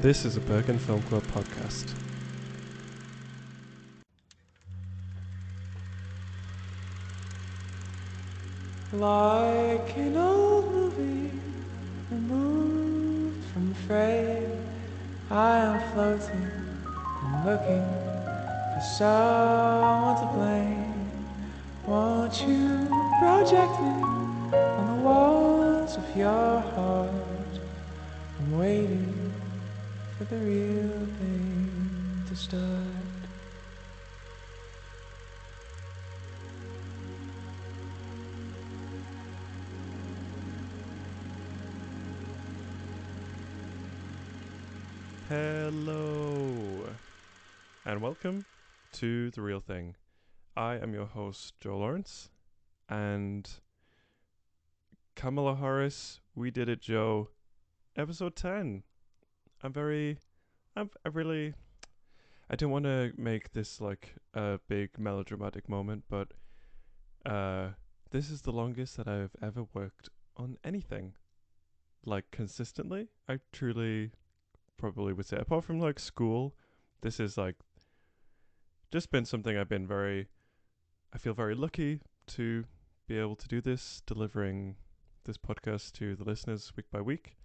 This is a Bergen Film Club podcast. Like an old movie removed from the frame, I am floating and looking for someone to blame. Won't you project me on the walls of your heart? I'm waiting for the real thing to start. Hello, and welcome to The Real Thing. I am your host, Joe Lawrence, and Kamala Harris, we did it, Joe. Episode 10. I didn't want to make this like a big melodramatic moment, but this is the longest that I've ever worked on anything, like consistently. I truly probably would say, apart from like school, this is like just been something I feel very lucky to be able to do this, delivering this podcast to the listeners week by week.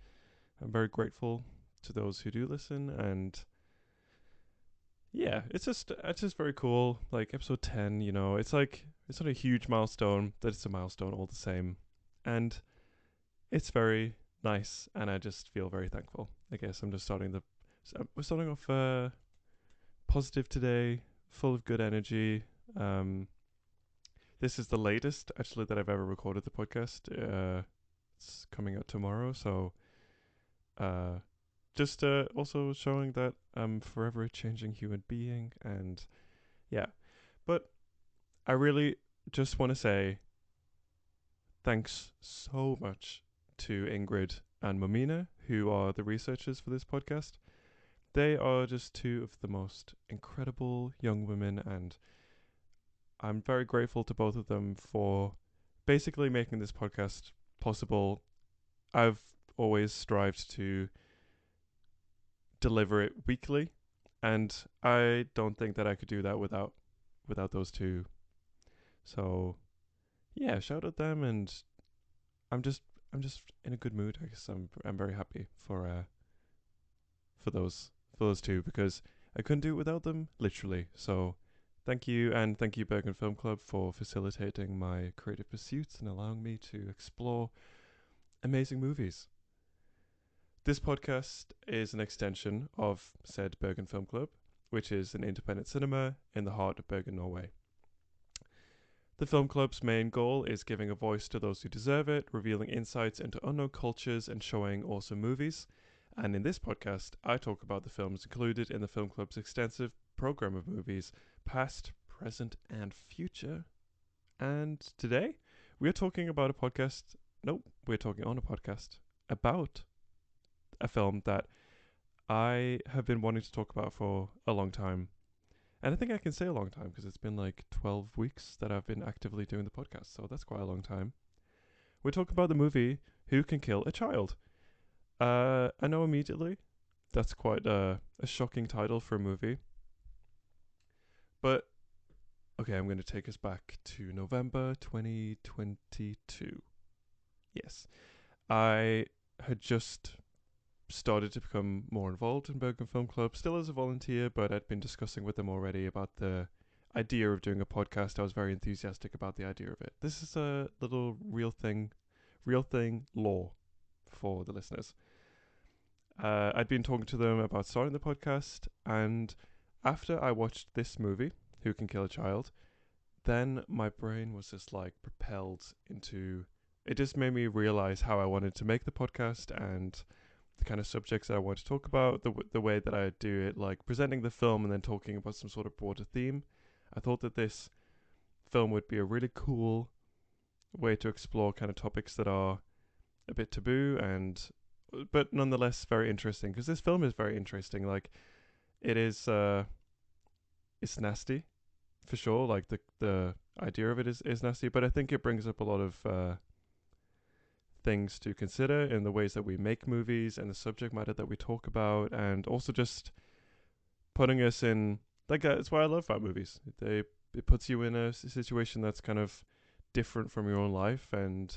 I'm very grateful to those who do listen, and yeah, it's just very cool. Like episode 10, it's not a huge milestone, but it's a milestone all the same, and it's very nice, and I just feel very thankful. I guess we're starting off positive today, full of good energy. This is the latest actually that I've ever recorded the podcast. It's coming out tomorrow, so just also showing that I'm forever a changing human being, and yeah. But I really just want to say thanks so much to Ingrid and Momina, who are the researchers for this podcast. They are just two of the most incredible young women, and I'm very grateful to both of them for basically making this podcast possible. I've always strived to deliver it weekly, and I don't think that I could do that without those two. So yeah, shout out them, and I'm just in a good mood. I guess I'm very happy for those two, because I couldn't do it without them, literally. So thank you, and thank you Bergen Film Club for facilitating my creative pursuits and allowing me to explore amazing movies. This podcast is an extension of said Bergen Film Club, which is an independent cinema in the heart of Bergen, Norway. The film club's main goal is giving a voice to those who deserve it, revealing insights into unknown cultures, and showing awesome movies. And in this podcast, I talk about the films included in the film club's extensive program of movies, past, present, and future. And today, we're talking about we're talking on a podcast about a film that I have been wanting to talk about for a long time. And I think I can say a long time because it's been like 12 weeks that I've been actively doing the podcast, so that's quite a long time. We're talking about the movie Who Can Kill a Child? I know immediately that's quite a shocking title for a movie. But, okay, I'm going to take us back to November 2022. Yes. I had just started to become more involved in Bergen Film Club, still as a volunteer, but I'd been discussing with them already about the idea of doing a podcast. I was very enthusiastic about the idea of it. This is a little real thing lore for the listeners. I'd been talking to them about starting the podcast, and after I watched this movie, Who Can Kill a Child, then my brain was just like propelled into... It just made me realize how I wanted to make the podcast and the kind of subjects that I want to talk about, the way that I do it, like presenting the film and then talking about some sort of broader theme. I thought that this film would be a really cool way to explore kind of topics that are a bit taboo, but nonetheless very interesting, because this film is very interesting. Like, it is it's nasty for sure. Like the idea of it is nasty, but I think it brings up a lot of things to consider in the ways that we make movies and the subject matter that we talk about, and also just putting us in like that's why I love about movies. It puts you in a situation that's kind of different from your own life, and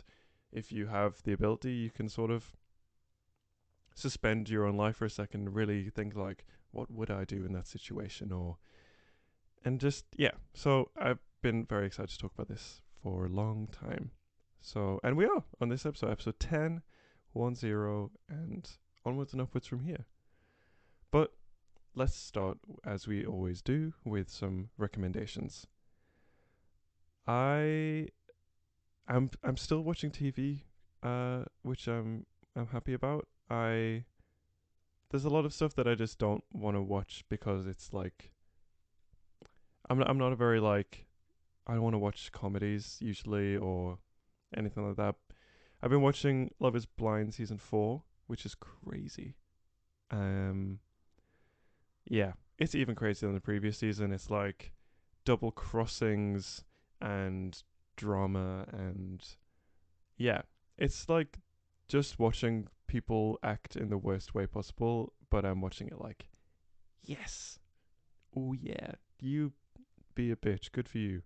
if you have the ability, you can sort of suspend your own life for a second and really think like, what would I do in that situation, or and just yeah. So I've been very excited to talk about this for a long time. So and we are on this episode, episode 10, 10, and onwards and upwards from here. But let's start as we always do with some recommendations. I I'm still watching TV, which I'm happy about. I There's a lot of stuff that I just don't want to watch because it's like I'm not a very like I don't want to watch comedies usually or anything like that. I've been watching Love Is Blind season 4, which is crazy. Um, yeah, it's even crazier than the previous season. It's like double crossings and drama, and yeah, it's like just watching people act in the worst way possible, but I'm watching it like, yes, oh yeah, you be a bitch, good for you.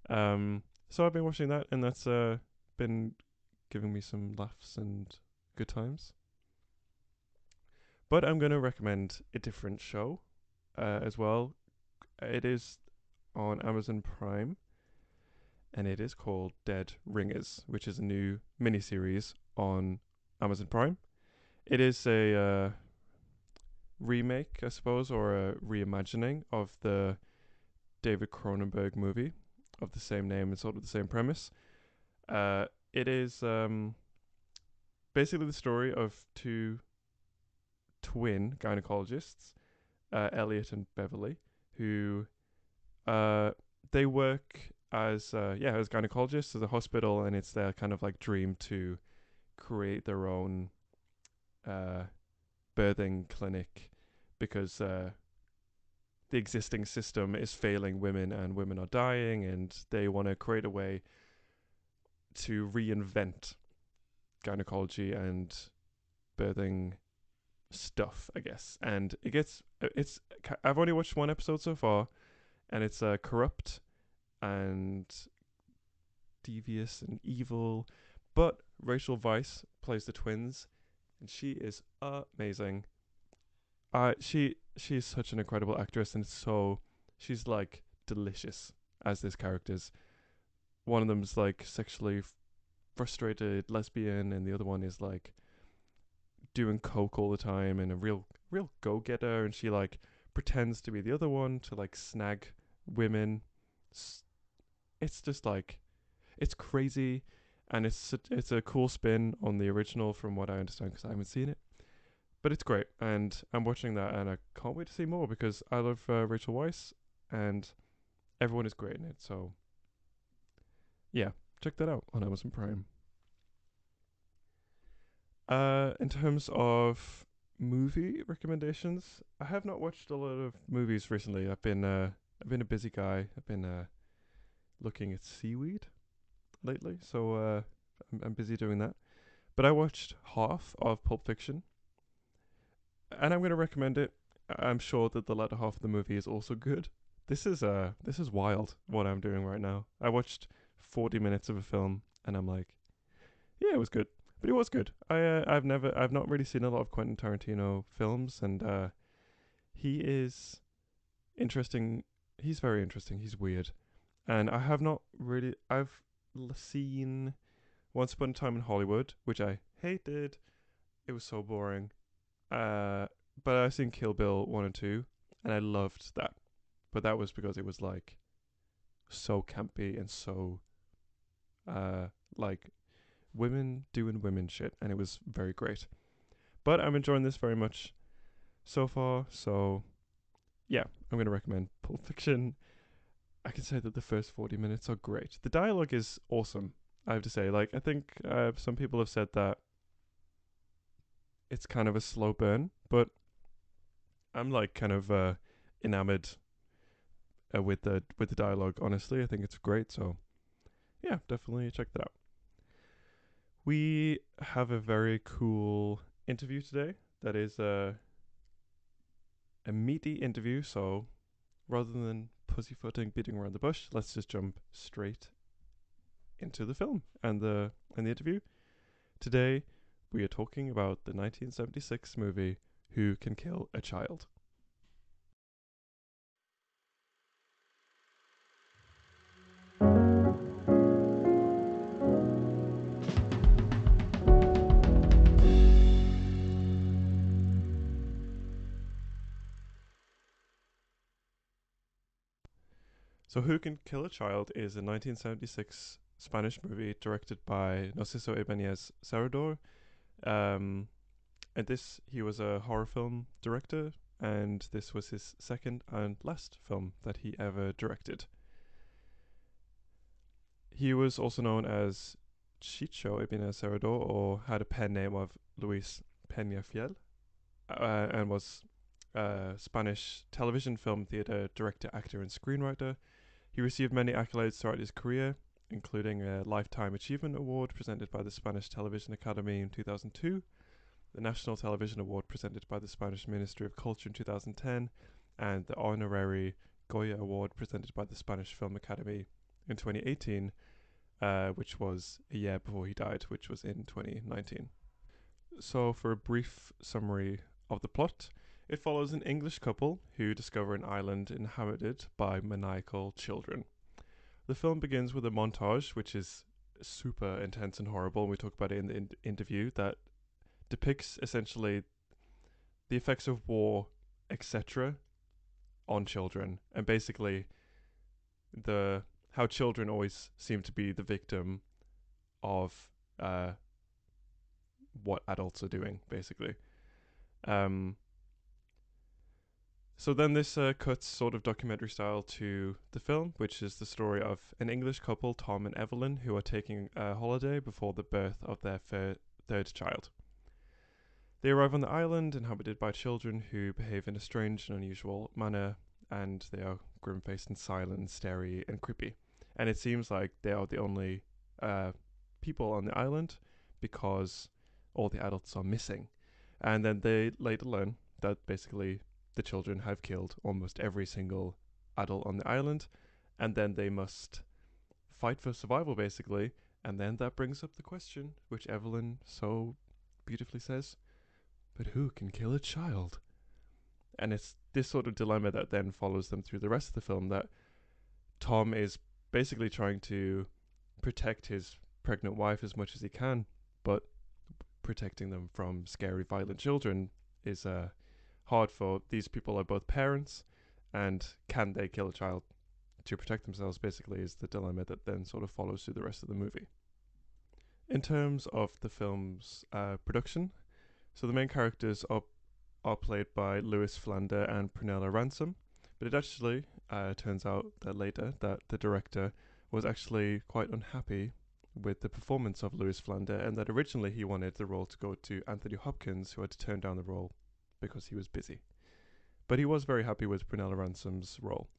So I've been watching that, and that's been giving me some laughs and good times. But I'm going to recommend a different show as well. It is on Amazon Prime, and it is called Dead Ringers, which is a new miniseries on Amazon Prime. It is a remake, I suppose, or a reimagining of the David Cronenberg movie of the same name and sort of the same premise. It is basically the story of two twin gynecologists, Elliot and Beverly, who they work as as gynecologists at a hospital, and it's their kind of like dream to create their own birthing clinic because the existing system is failing women and women are dying, and they want to create a way to reinvent gynecology and birthing stuff, I guess. And it's I've only watched one episode so far, and it's corrupt and devious and evil. But Rachel Weisz plays the twins, and she is amazing. She's such an incredible actress, and she's like delicious as this character's. One of them's like sexually frustrated lesbian, and the other one is like doing coke all the time and a real go getter, and she like pretends to be the other one to like snag women. It's just like it's crazy, and it's a cool spin on the original from what I understand because I haven't seen it. But it's great, and I'm watching that, and I can't wait to see more because I love Rachel Weisz, and everyone is great in it. So yeah, check that out on Amazon Prime. In terms of movie recommendations, I have not watched a lot of movies recently. I've been a busy guy. I've been looking at seaweed lately, so I'm busy doing that. But I watched half of Pulp Fiction, and I'm going to recommend it. I'm sure that the latter half of the movie is also good. This is wild what I'm doing right now. I watched 40 minutes of a film, and I'm like, yeah, it was good, but it was good. I've not really seen a lot of Quentin Tarantino films, and he is interesting. He's very interesting. He's weird, and I have not really. I've seen Once Upon a Time in Hollywood, which I hated. It was so boring. But I've seen Kill Bill 1 and 2, and I loved that. But that was because it was like so campy and so like women doing women shit, and it was very great. But I'm enjoying this very much so far, so yeah, I'm gonna recommend Pulp Fiction. I can say that the first 40 minutes are great. The dialogue is awesome, I have to say. Like, I think some people have said that it's kind of a slow burn, but I'm like kind of enamored with the dialogue. Honestly, I think it's great. So yeah, definitely check that out. We have a very cool interview today. That is a meaty interview. So rather than pussyfooting, beating around the bush, let's just jump straight into the film and the interview. Today, we are talking about the 1976 movie Who Can Kill a Child. So, Who Can Kill a Child is a 1976 Spanish movie directed by Narciso Ibáñez Serrador. Um, and he was a horror film director, and this was his second and last film that he ever directed. He was also known as Chicho Ibáñez Serrador, or had a pen name of Luis Peñafiel, and was a Spanish television, film, theatre director, actor, and screenwriter. He received many accolades throughout his career, including a Lifetime Achievement Award presented by the Spanish Television Academy in 2002, the National Television Award presented by the Spanish Ministry of Culture in 2010, and the Honorary Goya Award presented by the Spanish Film Academy in 2018, which was a year before he died, which was in 2019. So, for a brief summary of the plot, it follows an English couple who discover an island inhabited by maniacal children. The film begins with a montage, which is super intense and horrible, and we talk about it in the interview, that depicts essentially the effects of war, etc., on children, and basically the how children always seem to be the victim of what adults are doing, basically. Um, so then this cuts sort of documentary style to the film, which is the story of an English couple, Tom and Evelyn, who are taking a holiday before the birth of their third child. They arrive on the island inhabited by children who behave in a strange and unusual manner, and they are grim-faced and silent and starey and creepy. And it seems like they are the only people on the island because all the adults are missing. And then they later learn that basically the children have killed almost every single adult on the island, and then they must fight for survival, basically. And then that brings up the question, which Evelyn so beautifully says, but who can kill a child? And it's this sort of dilemma that then follows them through the rest of the film, that Tom is basically trying to protect his pregnant wife as much as he can, but protecting them from scary, violent children is hard, for these people are both parents, and can they kill a child to protect themselves, basically, is the dilemma that then sort of follows through the rest of the movie. In terms of the film's production, so the main characters are played by Louis Flander and Prunella Ransom, but it actually turns out that later that the director was actually quite unhappy with the performance of Louis Flander, and that originally he wanted the role to go to Anthony Hopkins, who had to turn down the role because he was busy. But he was very happy with Prunella Ransom's role.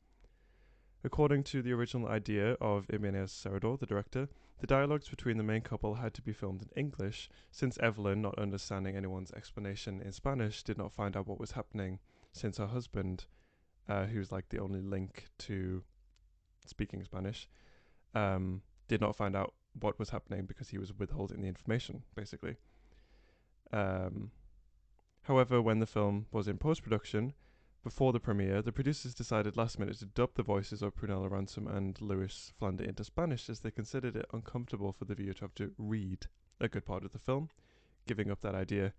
According to the original idea of Ibáñez Serrador, the director, the dialogues between the main couple had to be filmed in English, since Evelyn, not understanding anyone's explanation in Spanish, did not find out what was happening, since her husband, who's like the only link to speaking Spanish, did not find out what was happening because he was withholding the information, basically. However, when the film was in post-production, before the premiere, the producers decided last minute to dub the voices of Prunella Ransom and Louis Flander into Spanish, as they considered it uncomfortable for the viewer to have to read a good part of the film, giving up that idea.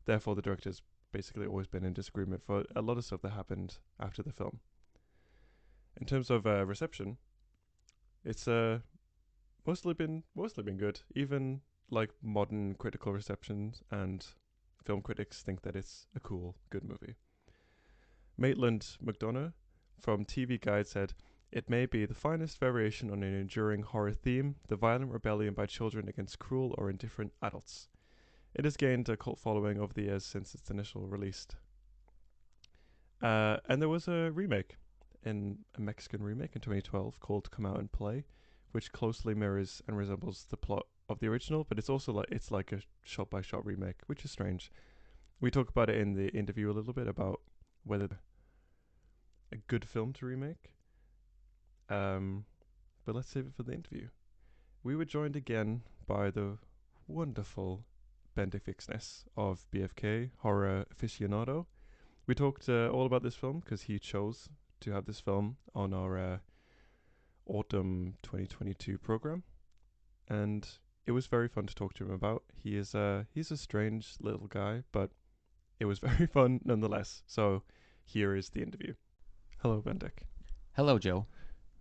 Therefore, the director's basically always been in disagreement for a lot of stuff that happened after the film. In terms of reception, it's mostly been good. Even like modern critical receptions and film critics think that it's a cool, good movie. Maitland McDonough from TV Guide said, "It may be the finest variation on an enduring horror theme, the violent rebellion by children against cruel or indifferent adults. It has gained a cult following over the years since its initial release." And there was a Mexican remake in 2012 called Come Out and Play, which closely mirrors and resembles the plot of the original, but it's also like a shot by shot remake, which is strange. We talk about it in the interview a little bit about whether a good film to remake. But let's save it for the interview. We were joined again by the wonderful Bendik Vigsnes of BFK, horror aficionado. We talked all about this film because he chose to have this film on our autumn 2022 program, and it was very fun to talk to him about. He's a strange little guy, but it was very fun nonetheless. So here is the interview. Hello, Bendik. Hello, Joe.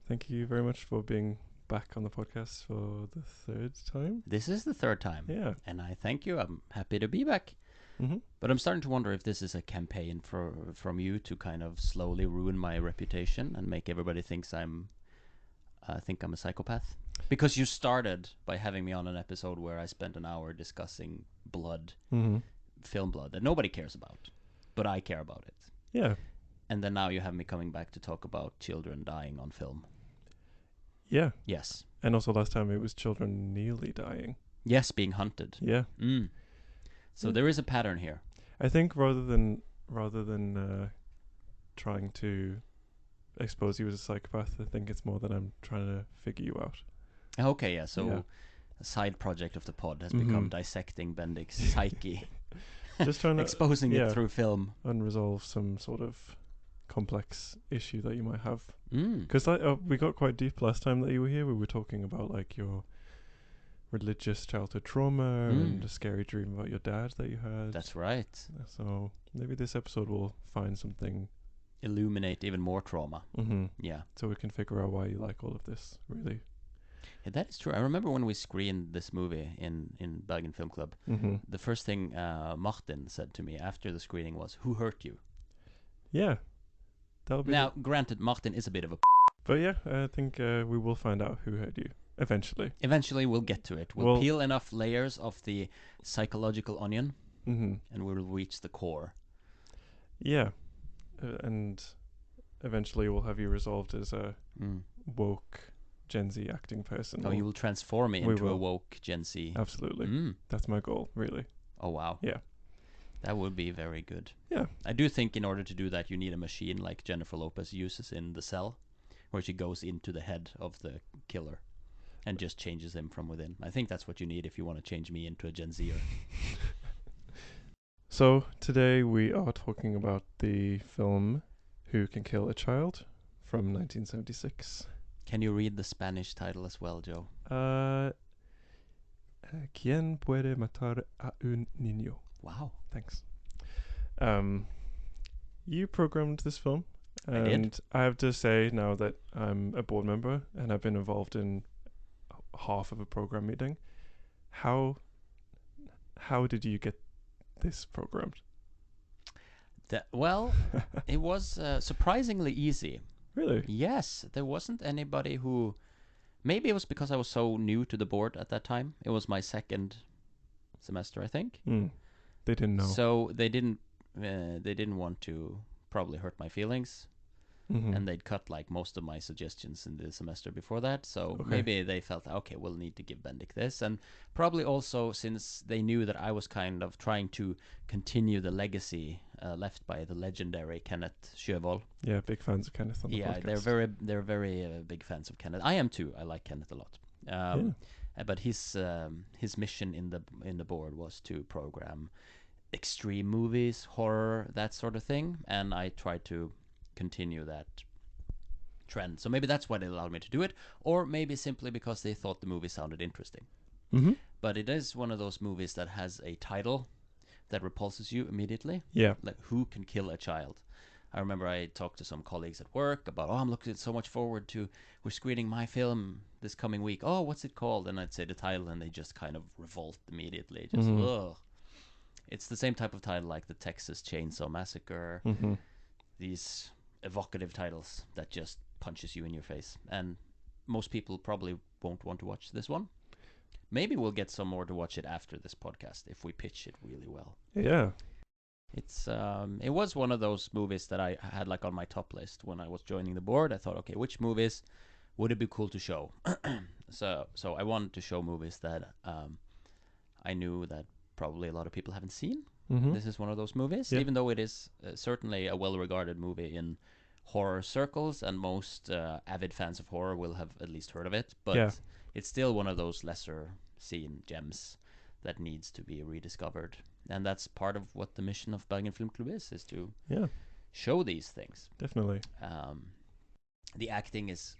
Thank you very much for being back on the podcast for the third time. This is the third time. Yeah. And I thank you. I'm happy to be back. Mm-hmm. But I'm starting to wonder if this is a campaign from you to kind of slowly ruin my reputation and make everybody think I'm a psychopath. Because you started by having me on an episode where I spent an hour discussing blood, film blood, that nobody cares about. But I care about it. Yeah. And then now you have me coming back to talk about children dying on film. Yeah. Yes. And also last time it was children nearly dying. Yes, being hunted. Yeah. So there is a pattern here. I think rather than trying to expose you as a psychopath, I think it's more that I'm trying to figure you out. Okay, yeah. So Yeah. a side project of the pod has become dissecting Bendik's psyche, Just trying to exposing it through film. unresolve some sort of complex issue that you might have. Mm. Because we got quite deep last time that you were here. We were talking about like your religious childhood trauma and a scary dream about your dad that you had. That's right. So maybe this episode will find something. Illuminate even more trauma. Mm-hmm. Yeah. So we can figure out why you like all of this, really. Yeah, that is true. I remember when we screened this movie in Bergen Film Club, the first thing Martin said to me after the screening was, "Who hurt you?" Yeah. That'll be Now, granted, Martin is a bit of a But yeah, I think we will find out who hurt you eventually. Eventually, we'll get to it. We'll peel enough layers of the psychological onion, and we'll reach the core. Yeah. And eventually we'll have you resolved as a woke Gen Z acting person. Oh, you will transform me into a woke Gen Z. Absolutely. That's my goal, really. Oh, wow. Yeah. That would be very good. Yeah. I do think in order to do that, you need a machine like Jennifer Lopez uses in The Cell, where she goes into the head of the killer and just changes him from within. I think that's what you need if you want to change me into a Gen Zer. So today we are talking about the film Who Can Kill a Child from 1976. Can you read the Spanish title as well, Joe? ¿Quién puede matar a un niño? Wow. Thanks. You programmed this film. I did. I have to say now that I'm a board member and I've been involved in half of a program meeting. How did you get this programmed? Well, it was surprisingly easy. Really? Yes, there wasn't anybody who... Maybe it was because I was so new to the board at that time. It was my second semester, I think. They didn't know. So they didn't want to probably hurt my feelings. And they'd cut like most of my suggestions in the semester before that. So maybe they felt, okay, we'll need to give Bendik this. And probably also since they knew that I was kind of trying to continue the legacy left by the legendary Kenneth Sjøvold. Yeah, big fans of Kenneth on the podcast. Yeah, they're very big fans of Kenneth. I am too. I like Kenneth a lot. But his mission in the board was to program extreme movies, horror, that sort of thing. And I tried to continue that trend. So maybe that's why they allowed me to do it, or maybe simply because they thought the movie sounded interesting. But it is one of those movies that has a title that repulses you immediately. Yeah. Like, Who Can Kill a Child? I remember I talked to some colleagues at work about, I'm looking so much forward to, we're screening my film this coming week. Oh, what's it called? And I'd say the title, and they just kind of revolt immediately. Just, ugh. It's the same type of title like the Texas Chainsaw Massacre. These evocative titles that just punches you in your face, and most people probably won't want to watch this one. Maybe we'll get some more to watch it after this podcast if we pitch it really well. Yeah. It's it was one of those movies that I had like on my top list when I was joining the board. I thought, okay, which movies would it be cool to show? So I wanted to show movies that I knew that probably a lot of people haven't seen. Mm-hmm. This is one of those movies, Yeah. even though it is certainly a well-regarded movie in horror circles, and most avid fans of horror will have at least heard of it. But Yeah. it's still one of those lesser-seen gems that needs to be rediscovered, and that's part of what the mission of Bergen Film Club is to Yeah. show these things. Definitely. The acting is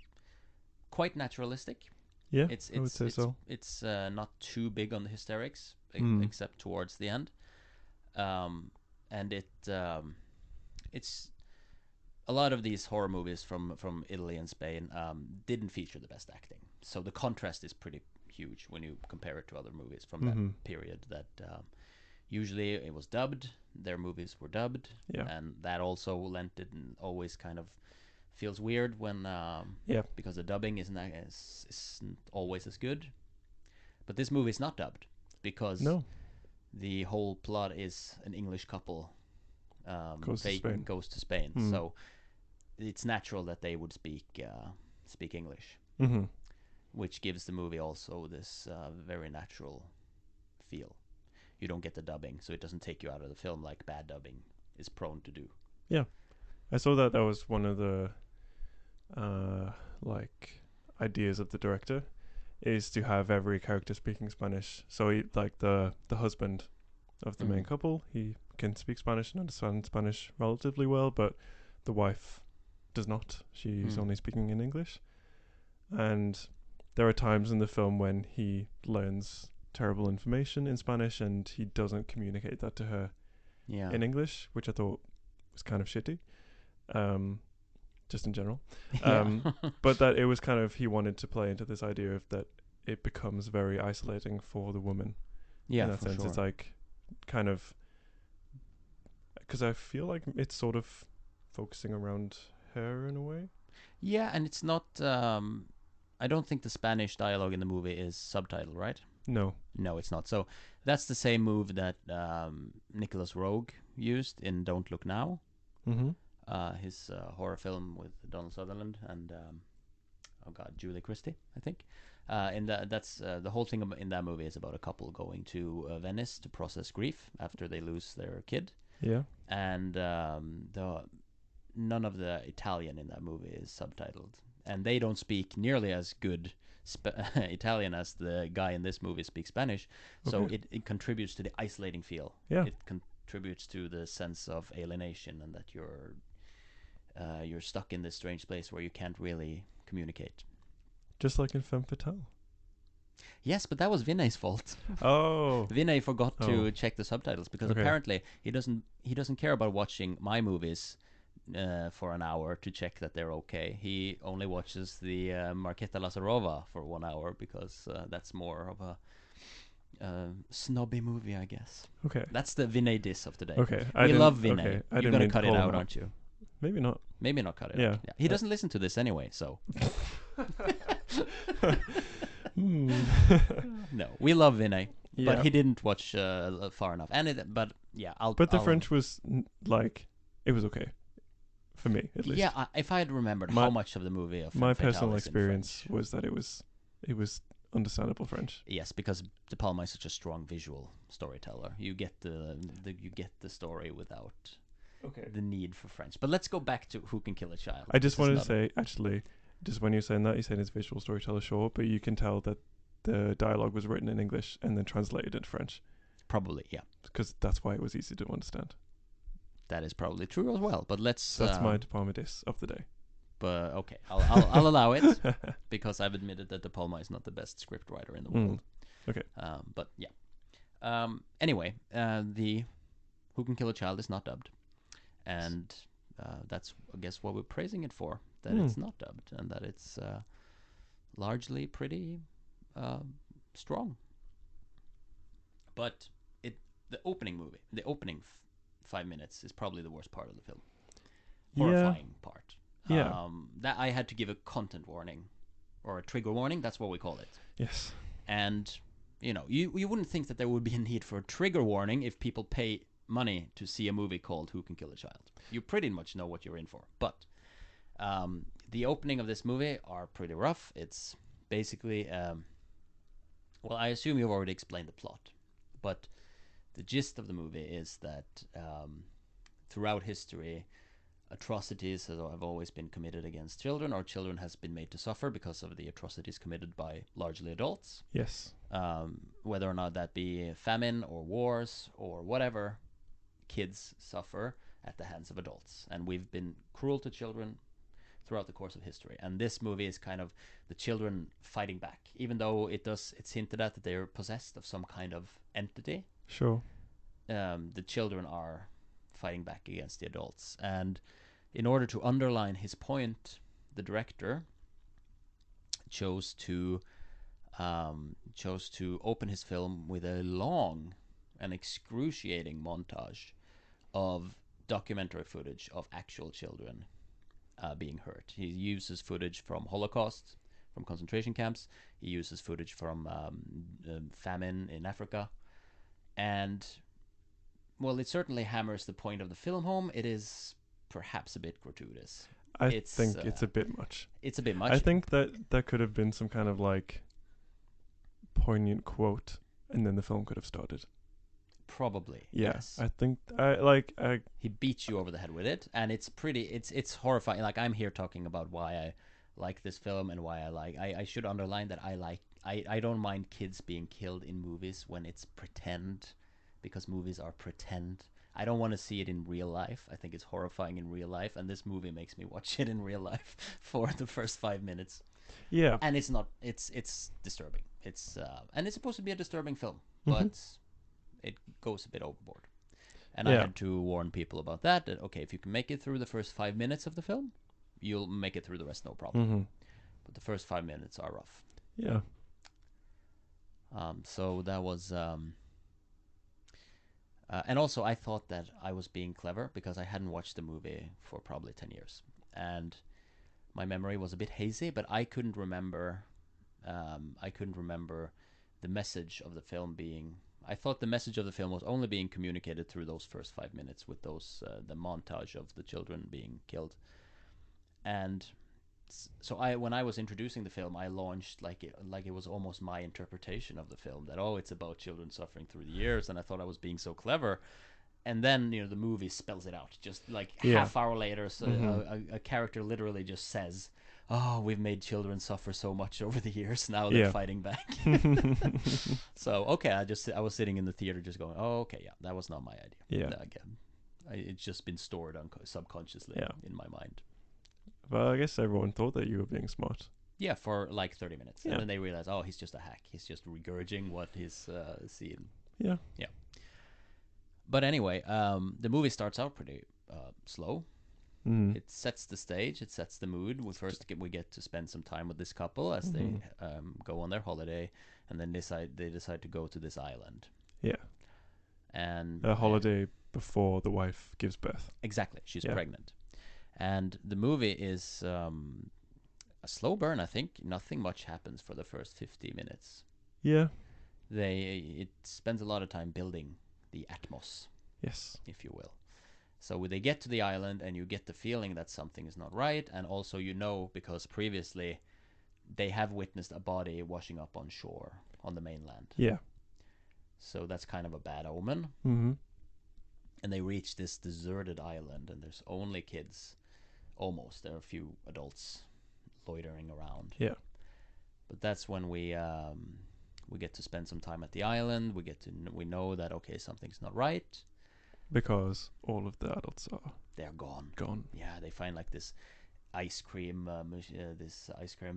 quite naturalistic. Yeah. It's I would say so. it's not too big on the hysterics, except towards the end. And it's a lot of these horror movies from Italy and Spain didn't feature the best acting. So the contrast is pretty huge when you compare it to other movies from that period. That usually it was dubbed. Their movies were dubbed, and that also lent it and always kind of feels weird when because the dubbing isn't always as good. But this movie is not dubbed because the whole plot is an English couple goes to Spain. So it's natural that they would speak English, which gives the movie also this very natural feel. You don't get the dubbing, so it doesn't take you out of the film like bad dubbing is prone to do. Yeah, I saw that was one of the like ideas of the director, is to have every character speaking Spanish. So he, like the husband of the main couple, he can speak Spanish and understand Spanish relatively well, but the wife does not. She's only speaking in English. And there are times in the film when he learns terrible information in Spanish and he doesn't communicate that to her in English, which I thought was kind of shitty. Just in general. But that it was kind of, he wanted to play into this idea of that it becomes very isolating for the woman. Yeah, in that sense. sure. It's like kind of, because I feel like it's sort of focusing around her in a way. Yeah, and it's not. I don't think the Spanish dialogue in the movie is subtitled, right? No, it's not. So that's the same move that Nicholas Roeg used in Don't Look Now, his horror film with Donald Sutherland and Julie Christie, I think. That's the whole thing in that movie is about a couple going to Venice to process grief after they lose their kid. Yeah. And none of the Italian in that movie is subtitled, and they don't speak nearly as good Italian as the guy in this movie speaks Spanish. So it contributes to the isolating feel. Yeah. It contributes to the sense of alienation and that you're stuck in this strange place where you can't really communicate. Just like in Femme Fatale. Yes, but that was Vinay's fault. Oh. Vinay forgot to check the subtitles because apparently he doesn't care about watching my movies for an hour to check that they're okay. He only watches the Marketa Lazarova for 1 hour because that's more of a snobby movie, I guess. Okay. That's the Vinay diss of today. Okay. We love Vinay. Okay. You're going to cut it out, aren't you? Maybe not. Maybe not cut it out. Yeah. He doesn't listen to this anyway, so. No, we love Vinay, but he didn't watch far enough. But the French was like, it was okay for me at least. Yeah, if I had remembered how much of the movie of my personal experience was that it was understandable French. Yes, because De Palma is such a strong visual storyteller. You get the story without the need for French. But let's go back to Who Can Kill a Child. I just wanted to say, actually, just when you're saying that, you're saying it's visual storyteller, sure, but you can tell that the dialogue was written in English and then translated into French. Probably, yeah. Because that's why it was easy to understand. That is probably true as well, but let's... That's my De Palma diss of the day. But, okay, I'll allow it, because I've admitted that De Palma is not the best script writer in the world. Okay. But, yeah. Anyway, the Who Can Kill a Child is not dubbed. And that's, I guess, what we're praising it for. That it's not dubbed and that it's largely pretty strong. But the opening 5 minutes is probably the worst part of the film. Horrifying part. Yeah. That I had to give a content warning or a trigger warning. That's what we call it. Yes. And you wouldn't think that there would be a need for a trigger warning if people pay money to see a movie called Who Can Kill a Child. You pretty much know what you're in for. But the opening of this movie are pretty rough. It's basically, well, I assume you've already explained the plot, but the gist of the movie is that throughout history, atrocities have always been committed against children, or children has been made to suffer because of the atrocities committed by largely adults. Yes. Whether or not that be famine or wars or whatever, kids suffer at the hands of adults, and we've been cruel to children throughout the course of history. And this movie is kind of the children fighting back, even though it's hinted at that they're possessed of some kind of entity. Sure. The children are fighting back against the adults, and in order to underline his point, the director chose to open his film with a long and excruciating montage of documentary footage of actual children being hurt. He uses footage from Holocaust, from concentration camps. He uses footage from famine in Africa, and well, it certainly hammers the point of the film home. It is perhaps a bit gratuitous. I think it's a bit much. It's a bit much. I think that there could have been some kind of like poignant quote, and then the film could have started. Probably. Yeah, Yes. I think He beats you over the head with it, and it's horrifying. Like, I'm here talking about why I like this film and why I should underline that I don't mind kids being killed in movies when it's pretend, because movies are pretend. I don't want to see it in real life. I think it's horrifying in real life, and this movie makes me watch it in real life for the first 5 minutes. yeah. And it's not. It's disturbing. It's and it's supposed to be a disturbing film, but it goes a bit overboard. And I Yeah. had to warn people about that. That okay, if you can make it through the first 5 minutes of the film, you'll make it through the rest no problem. Mm-hmm. But the first 5 minutes are rough. Yeah. So that was. And also, I thought that I was being clever because I hadn't watched the movie for probably 10 years. And my memory was a bit hazy, but I couldn't remember the message of the film being... I thought the message of the film was only being communicated through those first 5 minutes with those the montage of the children being killed. And so when I was introducing the film, I launched like it was almost my interpretation of the film, that it's about children suffering through the years, and I thought I was being so clever. And then the movie spells it out, just like half hour later. So a character literally just says, "Oh, we've made children suffer so much over the years. Now they're fighting back." So okay, I was sitting in the theater just going, "Oh, okay, yeah, that was not my idea." Yeah. Again, it's just been stored subconsciously in my mind. Well, I guess everyone thought that you were being smart. Yeah, for like 30 minutes. Yeah. And then they realize, he's just a hack. He's just regurgitating what he's seen. Yeah. Yeah. But anyway, the movie starts out pretty slow. Mm. It sets the stage. It sets the mood. We get to spend some time with this couple as they go on their holiday, and then they decide to go to this island. Yeah. And A holiday before the wife gives birth. Exactly. She's pregnant. And the movie is a slow burn, I think. Nothing much happens for the first 50 minutes. Yeah. It spends a lot of time building the atmos, Yes. if you will. So they get to the island, and you get the feeling that something is not right, and also because previously they have witnessed a body washing up on shore on the mainland. Yeah. So that's kind of a bad omen. Mm-hmm. And they reach this deserted island, and there's only kids. Almost. There are a few adults loitering around. Yeah. But that's when we get to spend some time at the island. We know that something's not right, Because all of the adults are they're gone. gone. Yeah, they find like this ice cream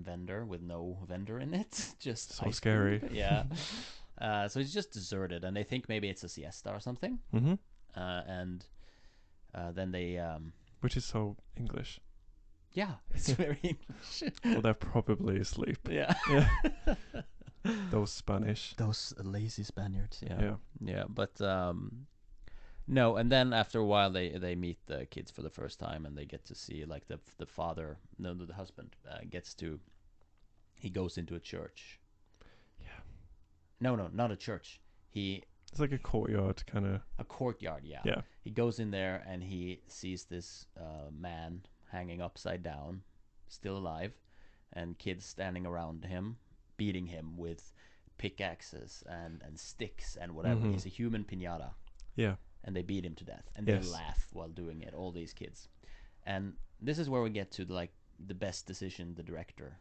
vendor with no vendor in it. Just So ice scary. cream. Yeah. So it's just deserted, and they think maybe it's a siesta or something. Mm-hmm. And then they Which is so English. yeah, it's very English. Well, they're probably asleep. Yeah. Yeah. Those Spanish. Those lazy Spaniards. Yeah. Yeah, but no, and then after a while they meet the kids for the first time, and they get to see like the father, the husband he goes into a church. Yeah. No, not a church. It's like a courtyard kind of. A courtyard, yeah. Yeah. He goes in there and he sees this man hanging upside down still alive, and kids standing around him, beating him with pickaxes and sticks and whatever. Mhm. He's a human piñata, Yeah. and they beat him to death, and Yes. they laugh while doing it. All these kids, and this is where we get to like the best decision the director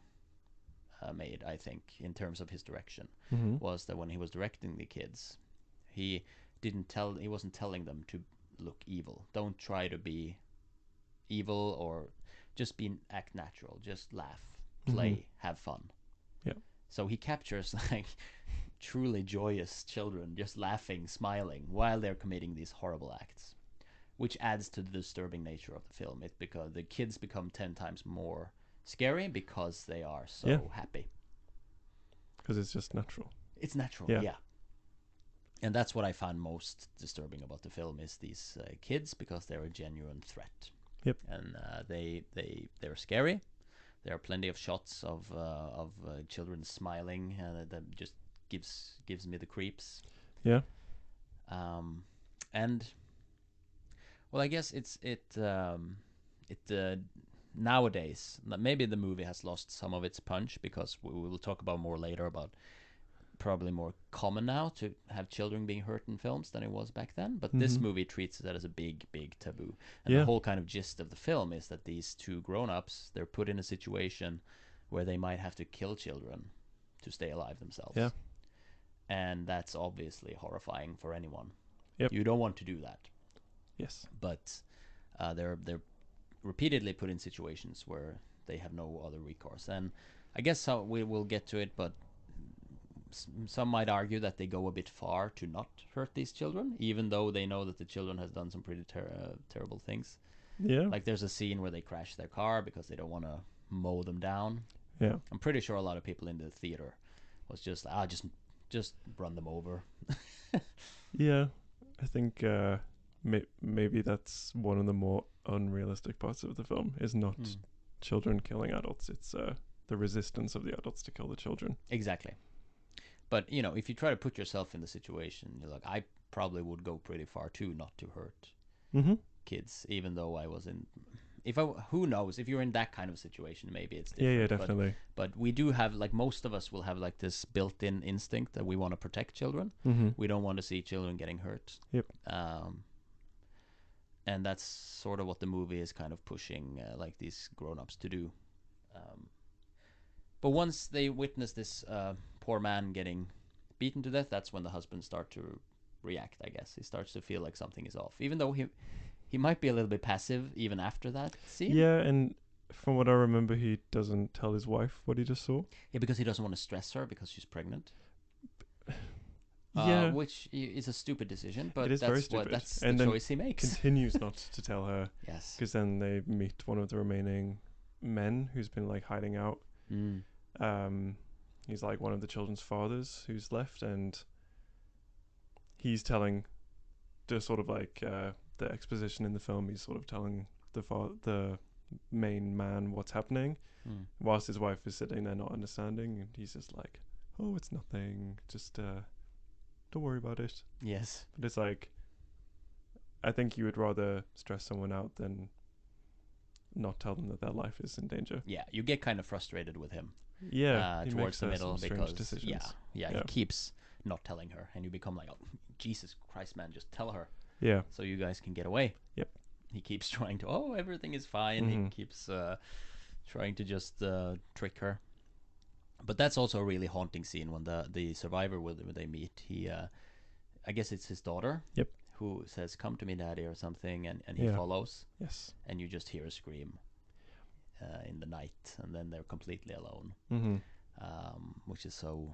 made, I think, in terms of his direction, Mhm. was that when he was directing the kids, he he wasn't telling them to look evil. Don't try to be evil, or just act natural. Just laugh, play, Mhm. have fun. Yeah. So he captures like truly joyous children just laughing, smiling while they're committing these horrible acts, which adds to the disturbing nature of the film. It because the kids become 10 times more scary because they are so Yeah. happy. Because it's just natural. It's natural, Yeah. yeah. And that's what I found most disturbing about the film is these kids, because they're a genuine threat. Yep. And they're scary. There are plenty of shots of children smiling, and that just gives me the creeps. Yeah. And well, I guess nowadays maybe the movie has lost some of its punch, because we will talk about more later about probably more common now to have children being hurt in films than it was back then. But this Mhm. movie treats that as a big taboo. And Yeah. the whole kind of gist of the film is that these two grown-ups, they're put in a situation where they might have to kill children to stay alive themselves. Yeah. And that's obviously horrifying for anyone. Yep. You don't want to do that. Yes. But they're repeatedly put in situations where they have no other recourse. And I guess we will get to it, but some might argue that they go a bit far to not hurt these children, even though they know that the children has done some pretty terrible things. Yeah. Like there's a scene where they crash their car because they don't want to mow them down. Yeah. I'm pretty sure a lot of people in the theater was just just run them over. Yeah. I think maybe that's one of the more unrealistic parts of the film is not children killing adults. It's the resistance of the adults to kill the children. Exactly. But you know, if you try to put yourself in the situation, you're like, I probably would go pretty far too, not to hurt kids, even though I was in. Who knows? If you're in that kind of situation, maybe it's different. Yeah, definitely. But we do have, like, most of us will have like this built-in instinct that we want to protect children. Mm-hmm. We don't want to see children getting hurt. Yep. And that's sort of what the movie is kind of pushing, like these grown-ups to do. But once they witness this poor man getting beaten to death, that's when the husband starts to react, I guess. He starts to feel like something is off, even though he might be a little bit passive even after that scene. Yeah, and from what I remember, he doesn't tell his wife what he just saw. Yeah, because he doesn't want to stress her because she's pregnant. Yeah, which is a stupid decision, but it is that's very stupid. That's and the then choice he makes. Continues not to tell her. Yes. Because then they meet one of the remaining men who's been like hiding out. He's like one of the children's fathers who's left, and he's telling the sort of like the exposition in the film. He's sort of telling the main man what's happening, whilst his wife is sitting there not understanding, and he's just like, "Oh, it's nothing. Just don't worry about it." Yes. But it's like, I think you would rather stress someone out than not tell them that their life is in danger. Yeah, you get kind of frustrated with him. Yeah, Towards the middle, because decisions. yeah, he keeps not telling her, and you become like, oh, Jesus Christ, man, just tell her. Yeah. So you guys can get away. Yep. He keeps trying to, oh, everything is fine. He keeps trying to just trick her. But that's also a really haunting scene when the survivor when they meet. He, I guess it's his daughter. Yep. Who says, "Come to me, Daddy," or something, and he follows. Yes. And you just hear a scream in the night, and then they're completely alone, which is so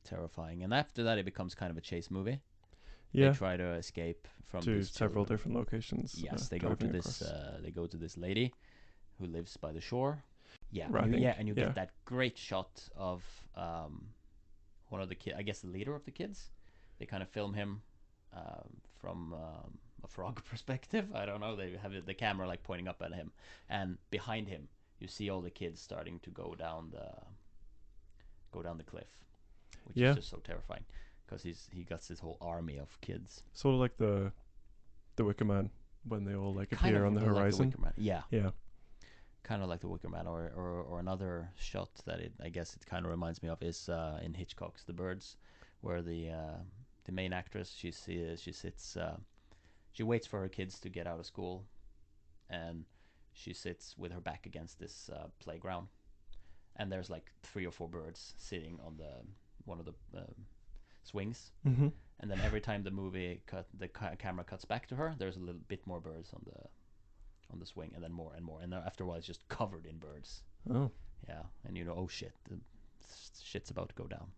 terrifying. And after that, it becomes kind of a chase movie. Yeah. They try to escape from to several different locations. Yes, they go to this. They go to this lady who lives by the shore. Yeah, and you get that great shot of one of the kids. I guess the leader of the kids. They kind of film him from a frog perspective. I don't know. They have the camera like pointing up at him, and behind him, you see all the kids starting to go down the cliff, which is just so terrifying. Because he got this whole army of kids. Sort of like the Wicker Man when they all like kind appear on the horizon. Like the Wicker Man. Yeah. Yeah. kind of like the Wicker Man, or another shot that I guess it kind of reminds me of is in Hitchcock's The Birds, where the main actress she sits she waits for her kids to get out of school, and she sits with her back against this playground, and there's like 3 or 4 birds sitting on the one of the swings, Mm-hmm. and then every time the camera cuts back to her, there's a little bit more birds on the swing, and then more and more, and then after a while it's just covered in birds. Oh. Yeah, and you know, oh shit, the shit's about to go down.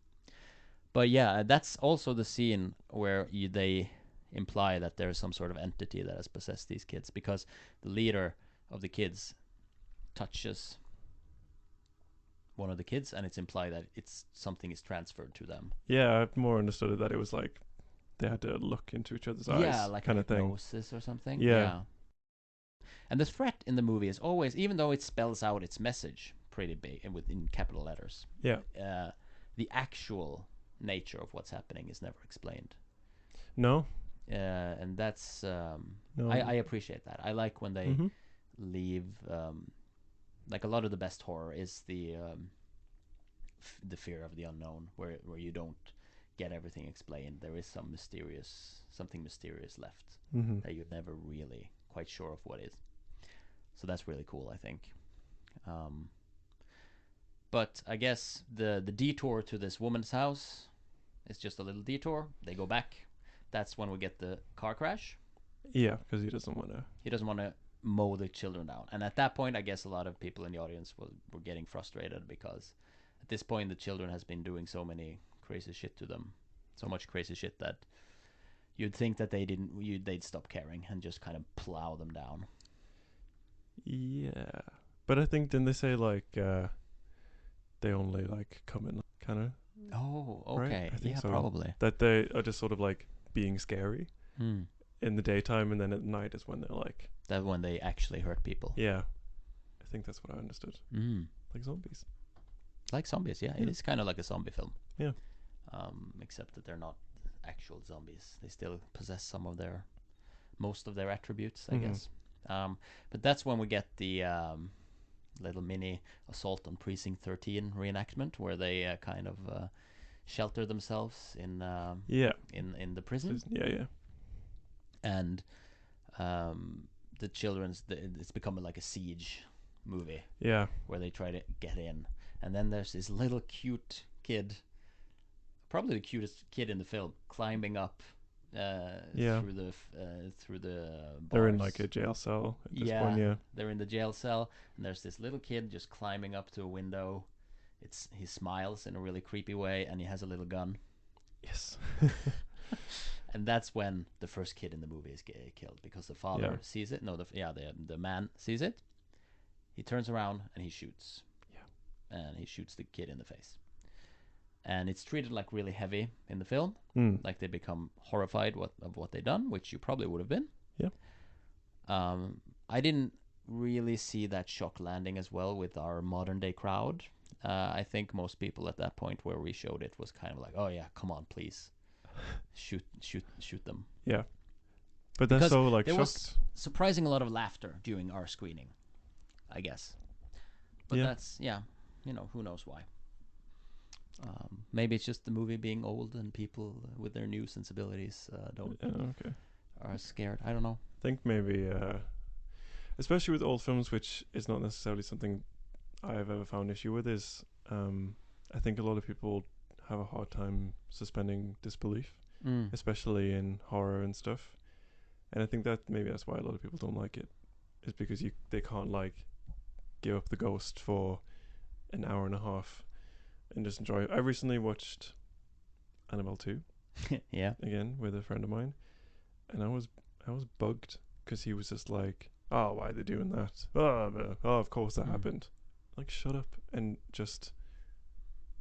But yeah, that's also the scene where they imply that there's some sort of entity that has possessed these kids, because the leader of the kids touches one of the kids, and it's implied that it's something is transferred to them. Yeah, I've more understood it that it was like they had to look into each other's eyes. Yeah, like kind a of thing. hypnosis or something. Yeah. And the threat in the movie is always, even though it spells out its message pretty big and within capital letters, Yeah. the actual nature of what's happening is never explained. No. And that's No. I appreciate that. I like when they Mm-hmm. leave. Like a lot of the best horror is the fear of the unknown, where you don't get everything explained. There is something mysterious left Mm-hmm. that you're never really quite sure of what is. So that's really cool, I think. But I guess the detour to this woman's house is just a little detour. They go back. That's when we get the car crash. Yeah, because he doesn't want to. He doesn't want to mow the children down. And at that point, I guess a lot of people in the audience were getting frustrated, because at this point the children has been doing so many crazy shit to them, so much crazy shit that you'd think that they'd stop caring and just kind of plow them down. Yeah, but I think didn't they say like they only like come in kind of Oh, right? okay. I think Yeah, so. probably. That they are just sort of like being scary Hmm. in the daytime, and then at night is when they're like, That when they actually hurt people. yeah, I think that's what I understood. Mm. Like zombies. Like zombies, yeah. It Yeah. is kind of like a zombie film. Yeah. Except that they're not actual zombies. They still possess most of their attributes, I Mhm. guess. But that's when we get the little mini assault on Precinct 13 reenactment, where they kind of shelter themselves in Yeah. in the prison, Yeah. and the it's become like a siege movie Yeah. where they try to get in, and then there's this little cute kid, probably the cutest kid in the film, climbing up Yeah. through the bars. They're in like a jail cell at this point. Yeah. They're in the jail cell, and there's this little kid just climbing up to a window. He smiles in a really creepy way, and he has a little gun. Yes. And that's when the first kid in the movie is killed, because the father Yeah. sees it. No, the man sees it. He turns around and he shoots. Yeah. And he shoots the kid in the face. And it's treated like really heavy in the film, Mm. like they become horrified of what they done, which you probably would have been. Yeah. I didn't really see that shock landing as well with our modern day crowd. I think most people at that point where we showed it was kind of like, oh yeah, come on, please, shoot them. Yeah. But that's Because so like there shocked. was surprising a lot of laughter during our screening, I guess. But Yeah. that's, who knows why. Maybe it's just the movie being old and people with their new sensibilities Okay. are scared. I don't know. I think maybe, especially with old films, which is not necessarily something I've ever found issue with, is I think a lot of people have a hard time suspending disbelief, especially in horror and stuff. And I think that maybe that's why a lot of people don't like it, is because they can't like give up the ghost for an hour and a half and just enjoy it. I recently watched Annabelle 2 Yeah. again with a friend of mine, and I was bugged because he was just like, oh, why are they doing that? Oh, of course that happened. Like, shut up and just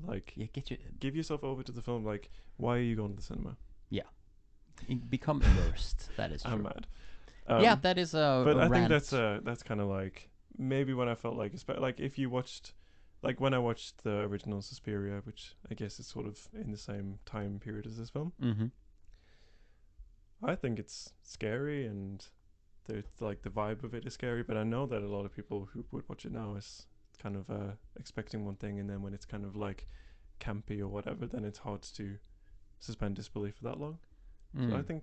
like give yourself over to the film. Like, why are you going to the cinema? Become immersed. That is true. I'm mad. Yeah, that is a but I rant. think that's kind of like maybe when I felt like if you watched, like when I watched the original Suspiria, which I guess is sort of in the same time period as this film. Mm-hmm. I think it's scary and like the vibe of it is scary, but I know that a lot of people who would watch it now is kind of expecting one thing, and then when it's kind of like campy or whatever, then it's hard to suspend disbelief for that long. So I think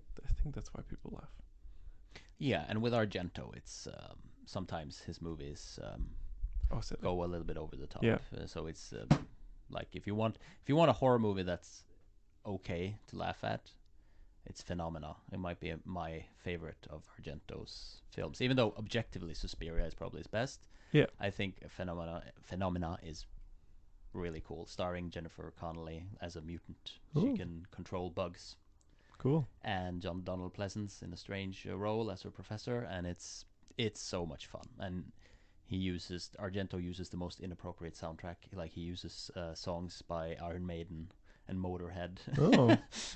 that's why people laugh. Yeah, and with Argento, it's sometimes his movies Silly. go a little bit over the top. Yeah. So it's like if you want a horror movie that's okay to laugh at, it's Phenomena. It might be my favorite of Argento's films, even though objectively Suspiria is probably his best. Yeah. I think Phenomena is really cool, starring Jennifer Connelly as a mutant. Ooh. She can control bugs. Cool. And John Donald Pleasance in a strange role as her professor, and it's so much fun. And Argento uses the most inappropriate soundtrack. Like he uses songs by Iron Maiden and Motorhead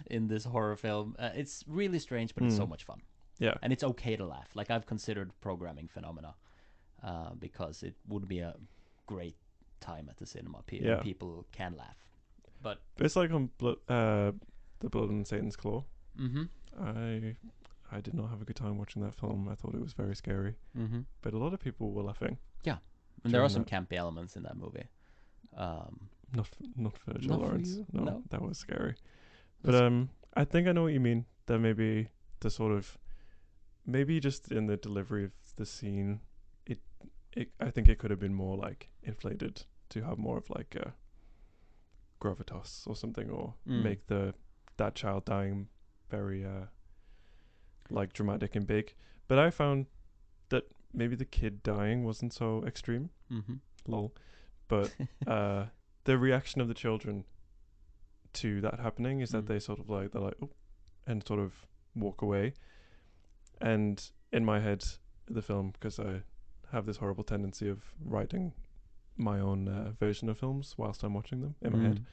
in this horror film. It's really strange, but it's so much fun. Yeah. And it's okay to laugh. Like I've considered programming Phenomena because it would be a great time at the cinema. People can laugh. But it's like on The Blood on Satan's Claw. I did not have a good time watching that film. I thought it was very scary. But a lot of people were laughing. Yeah. And there are some campy elements in that movie. Not for Joe Lawrence. No, that was scary. But I think I know what you mean. That maybe the sort of maybe just in the delivery of the scene, it I think it could have been more like inflated to have more of like a gravitas or something, or make that child dying very like dramatic and big. But I found that maybe the kid dying wasn't so extreme. Lol. But the reaction of the children to that happening is that they're like oh, and sort of walk away. And in my head, the film, because I have this horrible tendency of writing my own version of films whilst I'm watching them in my head,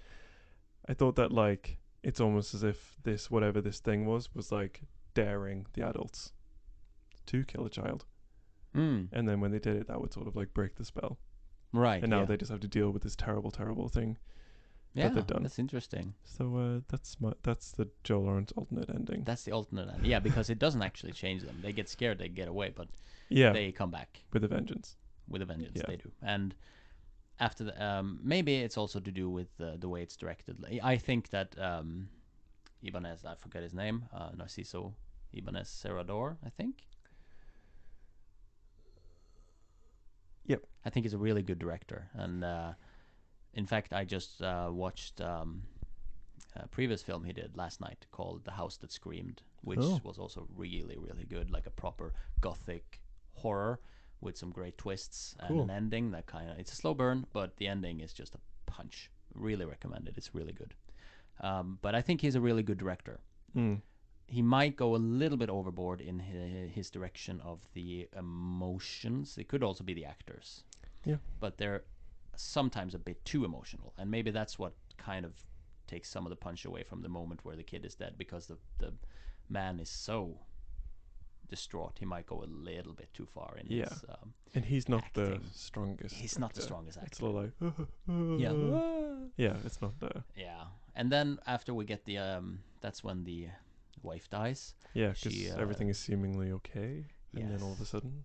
I thought that like it's almost as if this whatever this thing was like daring the adults to kill a child. And then when they did it, that would sort of like break the spell. Right. And now they just have to deal with this terrible, terrible thing that they've done. That's interesting. So that's the Joe Lawrence alternate ending. That's the alternate ending. Yeah, because it doesn't actually change them. They get scared, they get away, but they come back. With a vengeance. With a vengeance, they do. And after the, maybe it's also to do with the way it's directed. I think that Ibanez, I forget his name, Narciso Ibanez Serrador, I think. Yep. I think he's a really good director. And in fact, I just watched a previous film he did last night called The House That Screamed, which was also really, really good, like a proper gothic horror with some great twists and an ending that it's a slow burn, but the ending is just a punch. Really recommend it. It's really good. But I think he's a really good director. He might go a little bit overboard in his direction of the emotions. It could also be the actors. Yeah. But they're sometimes a bit too emotional. And maybe that's what kind of takes some of the punch away from the moment where the kid is dead, because the man is so distraught. He might go a little bit too far in his and he's not acting. the strongest. He's not the strongest actor. It's a little like it's not the And then after we get the that's when the wife dies. Yeah, because everything is seemingly okay, and then all of a sudden,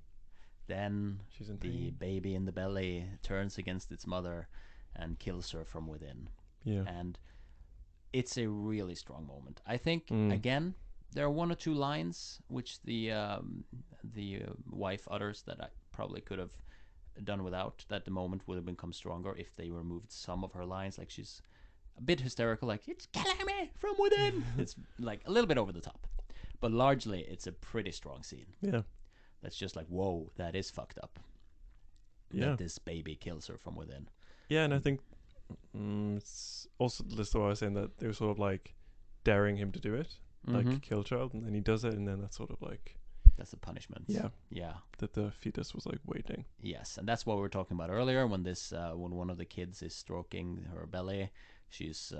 then she's in the pain. baby in the belly turns against its mother and kills her from within. Yeah, and it's a really strong moment. I think again there are one or two lines which the wife utters that I probably could have done without. That the moment would have become stronger if they removed some of her lines. Like she's a bit hysterical, like it's killing me from within. It's like a little bit over the top, but largely it's a pretty strong scene. Yeah, that's just like, whoa, that is fucked up. Yeah, that this baby kills her from within. Yeah, and I think it's also just what I was saying, that they were sort of like daring him to do it, like kill a child, and then he does it, and then that's sort of like that's a punishment. Yeah, that the fetus was like waiting. Yes, and that's what we were talking about earlier when this when one of the kids is stroking her belly. She's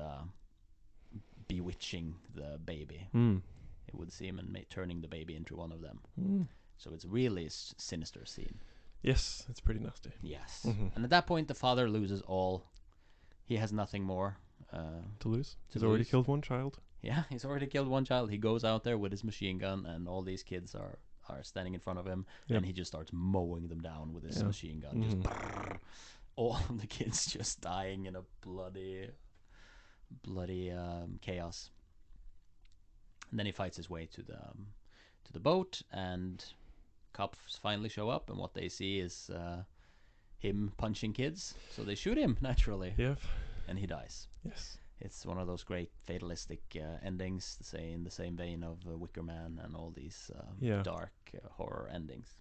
bewitching the baby. It would seem, and turning the baby into one of them. So it's really a sinister scene. Yes, it's pretty nasty. Yes, and at that point the father loses all. He has nothing more to lose. He's already killed one child. Yeah, he's already killed one child. He goes out there with his machine gun, and all these kids are are standing in front of him, Yep. and he just starts mowing them down with his Yeah. machine gun. Just Mhm. all of the kids just dying in a bloody chaos. And then he fights his way to the boat, and cops finally show up, and what they see is him punching kids. So they shoot him naturally, Yep. and he dies. Yes. It's one of those great fatalistic endings, say in the same vein of Wicker Man and all these Yeah. dark horror endings.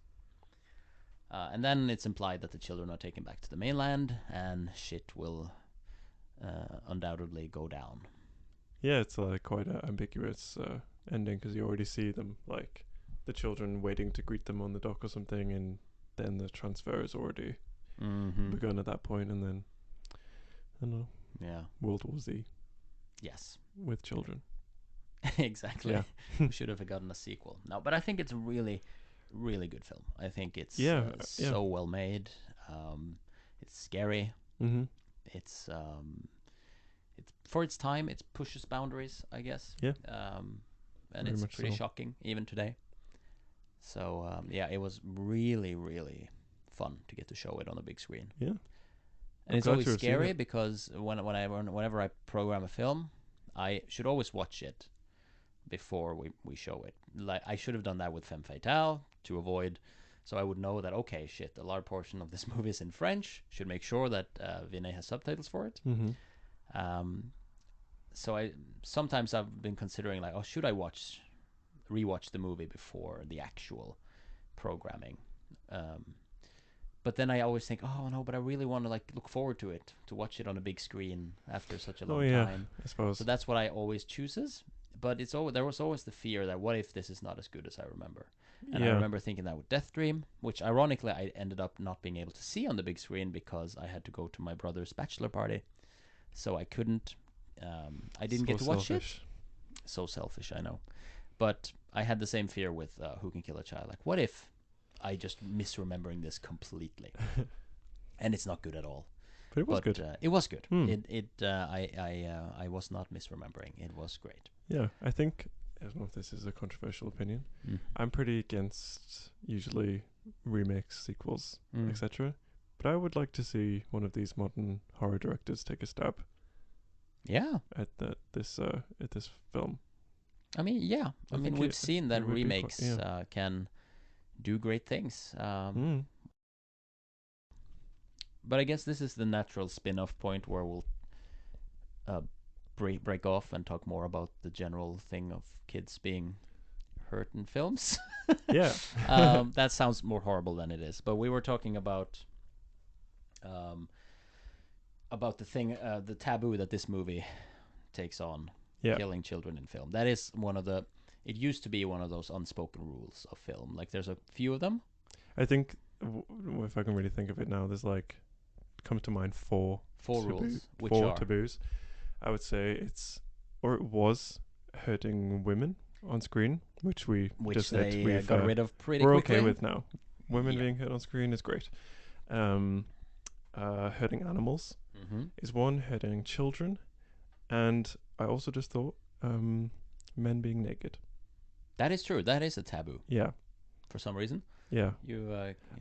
And then it's implied that the children are taken back to the mainland, and shit will undoubtedly go down. Yeah, it's quite an ambiguous ending because you already see them, like the children waiting to greet them on the dock or something, and then the transfer is already begun at that point, and then I don't know, Yeah. World War Z Yes. with children. Exactly. Yeah. We should have gotten a sequel. No, but I think it's a really, really good film. I think it's Yeah. so well made. It's scary. Mm-hmm. It's for its time. It pushes boundaries, I guess. Yeah. And Very it's much pretty so. shocking even today. So yeah, it was really, really fun to get to show it on a big screen. Yeah. And I'm it's glad always you were seeing scary it. because whenever I program a film, I should always watch it before we show it. Like I should have done that with Femme Fatale to avoid, so I would know that okay, shit, a large portion of this movie is in French. Should make sure that Vinay has subtitles for it. Mm-hmm. So sometimes I've been considering like, oh, should I rewatch the movie before the actual programming? But then I always think, oh no, but I really want to like look forward to it, to watch it on a big screen after such a long time. I suppose. So that's what I always chooses. But there was always the fear that what if this is not as good as I remember? And I remember thinking that with Death Dream, which ironically I ended up not being able to see on the big screen because I had to go to my brother's bachelor party, so I couldn't. I didn't get to watch it. So selfish, I know. But I had the same fear with Who Can Kill a Child. Like, what if I just misremembering this completely, and it's not good at all. But it was good. It was good. Hmm. I was not misremembering. It was great. Yeah, I think, I don't know if this is a controversial opinion. I'm pretty against usually remakes, sequels, etc. But I would like to see one of these modern horror directors take a stab. Yeah. At this film. I mean, yeah. I mean, we've seen that remakes can do great things. But I guess this is the natural spin-off point where we'll break off and talk more about the general thing of kids being hurt in films. Yeah. That sounds more horrible than it is. But we were talking about the thing, the taboo that this movie takes on, killing children in film. That is one of the. It used to be one of those unspoken rules of film. Like there's a few of them. I think if I can really think of it now, there's like come to mind four rules, which four are taboos. I would say it was hurting women on screen, which just said we've got rid of pretty we're quickly. Okay with now. Women being hurt on screen is great. Hurting animals is one. Hurting children, and I also just thought men being naked. That is true. That is a taboo. Yeah. For some reason. Yeah.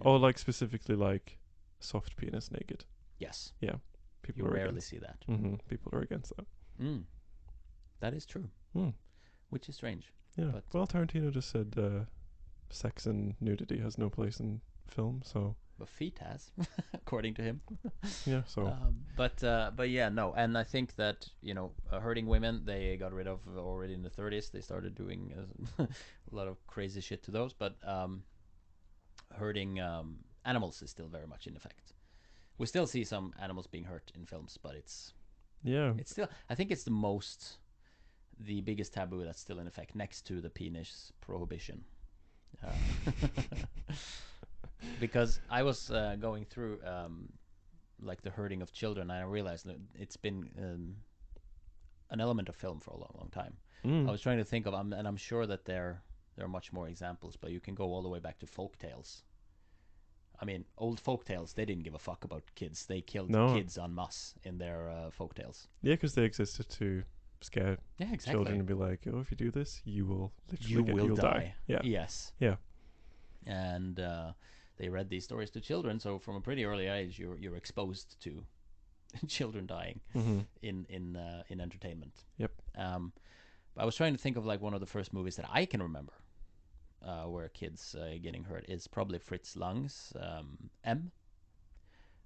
Oh, like specifically like soft penis naked. Yes. Yeah. People rarely see that. People are against that. That is true. Which is strange. Yeah. But well, Tarantino just said sex and nudity has no place in film, so. But feet has, according to him. Yeah. So. But yeah, no, and I think that hurting women they got rid of already in the 30s. They started doing a lot of crazy shit to those, but hurting animals is still very much in effect. We still see some animals being hurt in films, but it's still, I think it's the biggest taboo that's still in effect next to the penis prohibition. Because I was going through like the hurting of children, and I realized that it's been an element of film for a long, long time. I was trying to think of, and I'm sure that there are much more examples, but you can go all the way back to folk tales. I mean, old folk tales, they didn't give a fuck about kids. They killed kids en masse in their folk tales. Yeah, because they existed to scare children and be like, oh, if you do this, you will literally you'll die. Yeah. Yes. Yeah. and they read these stories to children. So from a pretty early age, you're exposed to children dying in entertainment. Yep. But I was trying to think of like one of the first movies that I can remember where kids getting hurt is probably Fritz Lang's M,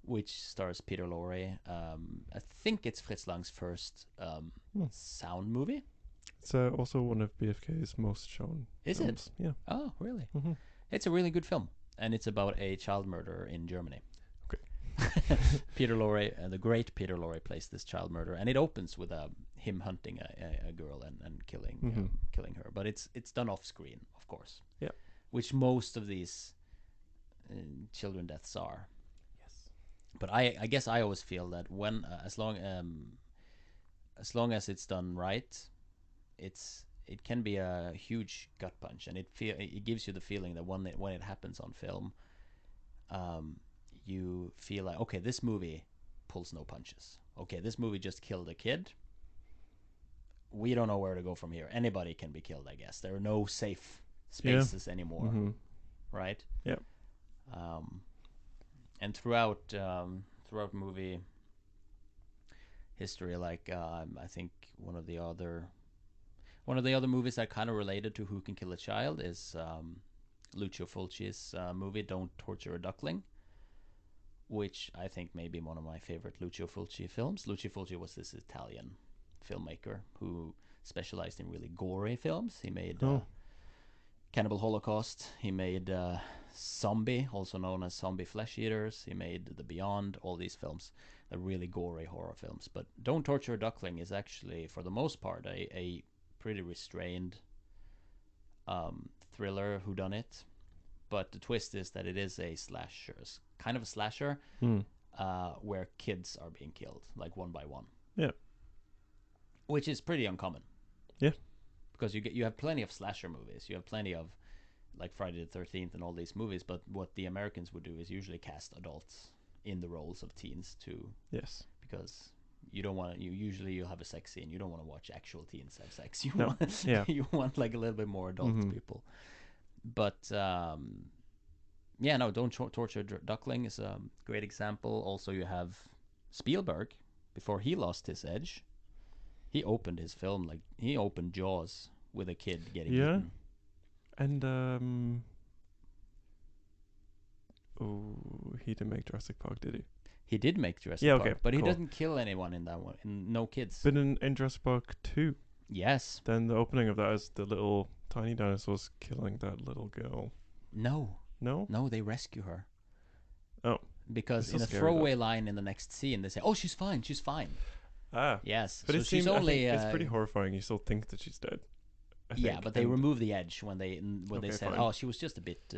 which stars Peter Lorre. I think it's Fritz Lang's first sound movie. It's also one of BFK's most shown Is films. it? Yeah. Oh, really? Mm-hmm. It's a really good film, and it's about a child murderer in Germany. Okay. Peter Lorre, the great Peter Lorre, plays this child murderer, and it opens with him hunting a girl and killing her. But it's done off screen, of course. Yeah. Which most of these children deaths are. Yes. But I guess I always feel that when as long as it's done right, it can be a huge gut punch, and it gives you the feeling that when it happens on film, you feel like, okay, this movie pulls no punches. Okay, this movie just killed a kid. We don't know where to go from here. Anybody can be killed, I guess. There are no safe spaces anymore, right? Yep. And throughout movie history, like I think one of the other movies that kind of related to Who Can Kill a Child is Lucio Fulci's movie Don't Torture a Duckling, which I think may be one of my favorite Lucio Fulci films. Lucio Fulci was this Italian filmmaker who specialized in really gory films. He made Cannibal Holocaust. He made Zombie, also known as Zombie Flesh Eaters. He made The Beyond, all these films. They're really gory horror films. But Don't Torture a Duckling is actually, for the most part, a pretty restrained thriller whodunit. But the twist is that it is a slasher, kind of a slasher, where kids are being killed, like one by one. Yeah. Which is pretty uncommon. Yeah. Because you have plenty of slasher movies. You have plenty of, like, Friday the 13th and all these movies, but what the Americans would do is usually cast adults in the roles of teens too. Yes. Because you don't want to, you have a sex scene. You don't want to watch actual teens have sex. You you want like a little bit more adult people. But Don't Torture Duckling is a great example. Also, you have Spielberg. Before he lost his edge, he opened his film like he opened Jaws with a kid getting eaten. And he didn't make Jurassic Park, did he? He did make Jurassic Park, but he doesn't kill anyone in that one. No kids. But in Jurassic Park 2, yes. Then the opening of that is the little tiny dinosaurs killing that little girl. No, they rescue her. Oh, because in a throwaway line in the next scene, they say, "Oh, she's fine. She's fine." Ah, yes. But so it's pretty horrifying. You still think that she's dead. But they remove the edge when they said, "Oh, she was just a bit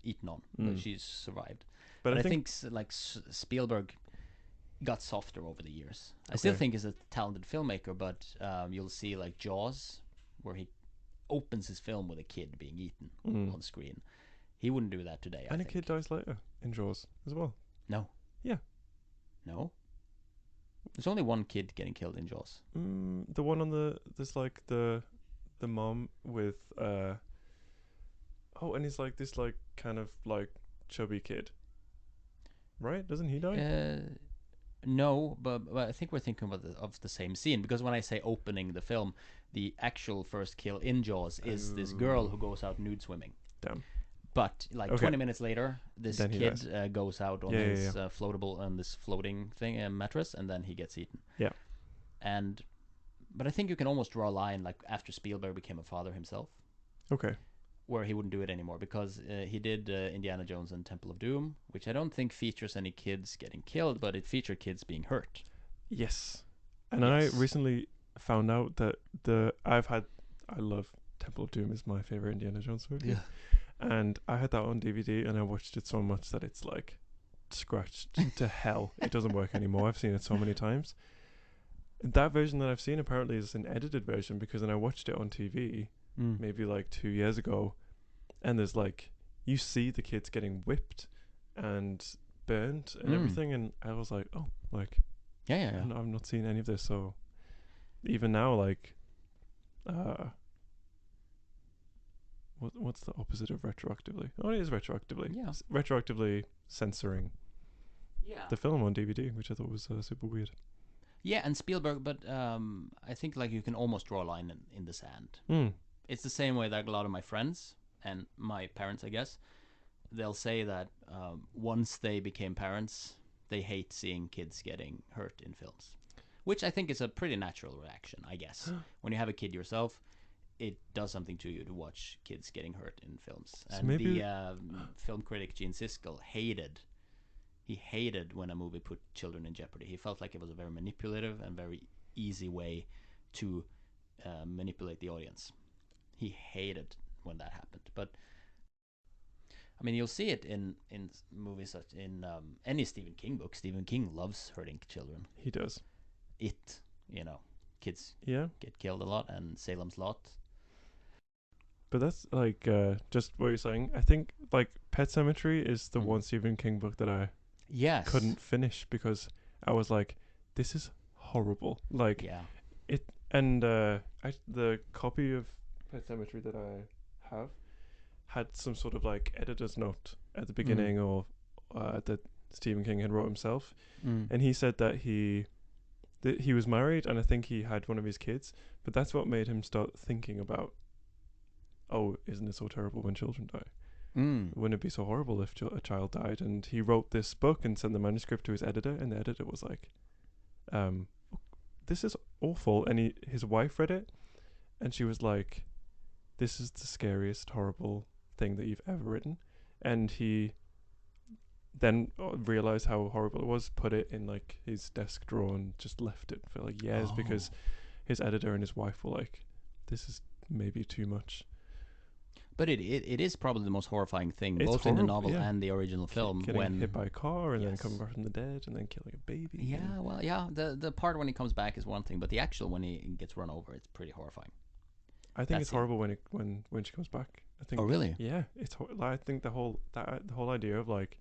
eaten on, but she's survived." But I think like Spielberg got softer over the years. I still think he's a talented filmmaker, but you'll see like Jaws, where he opens his film with a kid being eaten on screen. He wouldn't do that today. And a kid dies later in Jaws as well. No. Yeah. No. There's only one kid getting killed in Jaws. The one on there's like the mom with and he's like this like kind of like chubby kid. Right? Doesn't he die? No, but I think we're thinking of the same scene, because when I say opening the film, the actual first kill in Jaws is this girl who goes out nude swimming. Damn. But like 20 minutes later, this kid goes out on his floatable on this floating thing mattress, and then he gets eaten. Yeah. But I think you can almost draw a line like after Spielberg became a father himself. Okay. Where he wouldn't do it anymore, because he did Indiana Jones and Temple of Doom, which I don't think features any kids getting killed, but it featured kids being hurt. Yes. And I recently found out that I love Temple of Doom is my favorite Indiana Jones movie. Yeah. And I had that on DVD and I watched it so much that it's like scratched to hell. It doesn't work anymore. I've seen it so many times. That version that I've seen apparently is an edited version, because then I watched it on TV maybe like 2 years ago, and there's like, you see the kids getting whipped and burnt and everything, and I was like, oh, like I'm not seeing any of this. So even now, like what's the opposite of retroactively? Oh, it is retroactively. Yeah. Retroactively censoring Yeah. the film on DVD, which I thought was super weird. Yeah, and Spielberg, but I think like you can almost draw a line in the sand. Mm. It's the same way that a lot of my friends and my parents, I guess, they'll say that once they became parents, they hate seeing kids getting hurt in films, which I think is a pretty natural reaction, I guess. When you have a kid yourself, it does something to you to watch kids getting hurt in films. So and maybe- the film critic Gene Siskel hated when a movie put children in jeopardy. He felt like it was a very manipulative and very easy way to manipulate the audience. He hated when that happened. But I mean, you'll see it in movies such in any Stephen King book. Stephen King loves hurting children. He does. It, kids Yeah, get killed a lot, and Salem's Lot. but that's like just what you're saying. I think like Pet Cemetery is the Mm. one Stephen King book that I Yes. couldn't finish because I was like, this is horrible. Like, Yeah. and the copy of Pet Cemetery that I have had some sort of like editor's note at the beginning or that Stephen King had wrote himself, and he said that he was married and I think he had one of his kids, but that's what made him start thinking about, oh, isn't it so terrible when children die? Wouldn't it be so horrible if a child died? And he wrote this book and sent the manuscript to his editor, and the editor was like, this is awful. And his wife read it, and she was like, this is the scariest, horrible thing that you've ever written. And he then realized how horrible it was, put it in like his desk drawer and just left it for like years because his editor and his wife were like, this is maybe too much. But it is probably the most horrifying thing, It's both in the horrible, novel yeah. and the original film. Getting when hit by a car and then Yes. coming back from the dead and then killing a baby. Yeah, well, yeah, the part when he comes back is one thing, but the actual when he gets run over, it's pretty horrifying. I think That's it's it. horrible when she comes back. I think. Oh, really? Yeah, it's. I think the whole idea of like.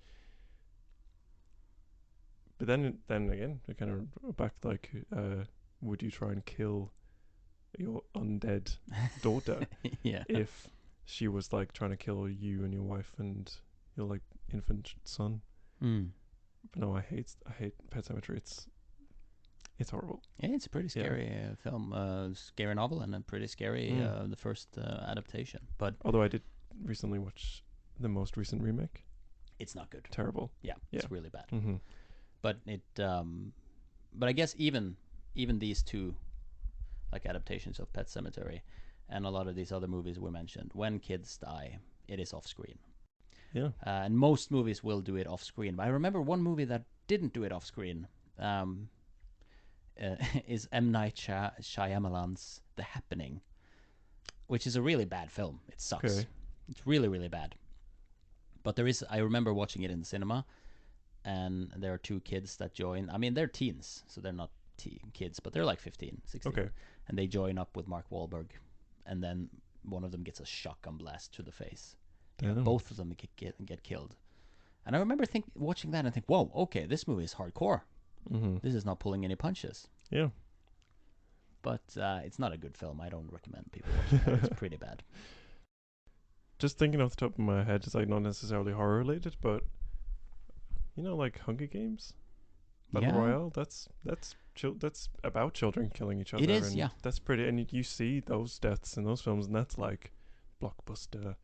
But then again, we kind of back like, would you try and kill your undead daughter Yeah. if she was like trying to kill you and your wife and your like infant son? Mm. But no, I hate Pet Cemetery. It's horrible. Yeah, it's a pretty Yeah. scary film, scary novel, and a pretty scary the first adaptation. But Although I did recently watch the most recent remake. it's not good. Terrible. Yeah, it's really bad. Mm-hmm. But it, but I guess even these two, like adaptations of Pet Sematary, and a lot of these other movies we mentioned, when kids die, it is off screen. Yeah. And most movies will do it off screen. But I remember one movie that didn't do it off screen. Is M. Night Shyamalan's The Happening, which is a really bad film. It sucks. Okay. It's really, really bad. But I remember watching it in the cinema, and there are two kids that join. I mean, they're teens, so they're not kids, but they're like 15, 16. Okay. And they join up with Mark Wahlberg, and then one of them gets a shotgun blast to the face. Damn. Both of them get killed. And I remember watching that and think, whoa, okay, this movie is hardcore. Mm-hmm. This is not pulling any punches. Yeah. But it's not a good film. I don't recommend people watching it. It's pretty bad. Just thinking off the top of my head, it's like not necessarily horror related, but like Hunger Games, Battle Yeah. Royale. That's about children killing each other. It is, and yeah. That's pretty, and you see those deaths in those films, and that's like blockbuster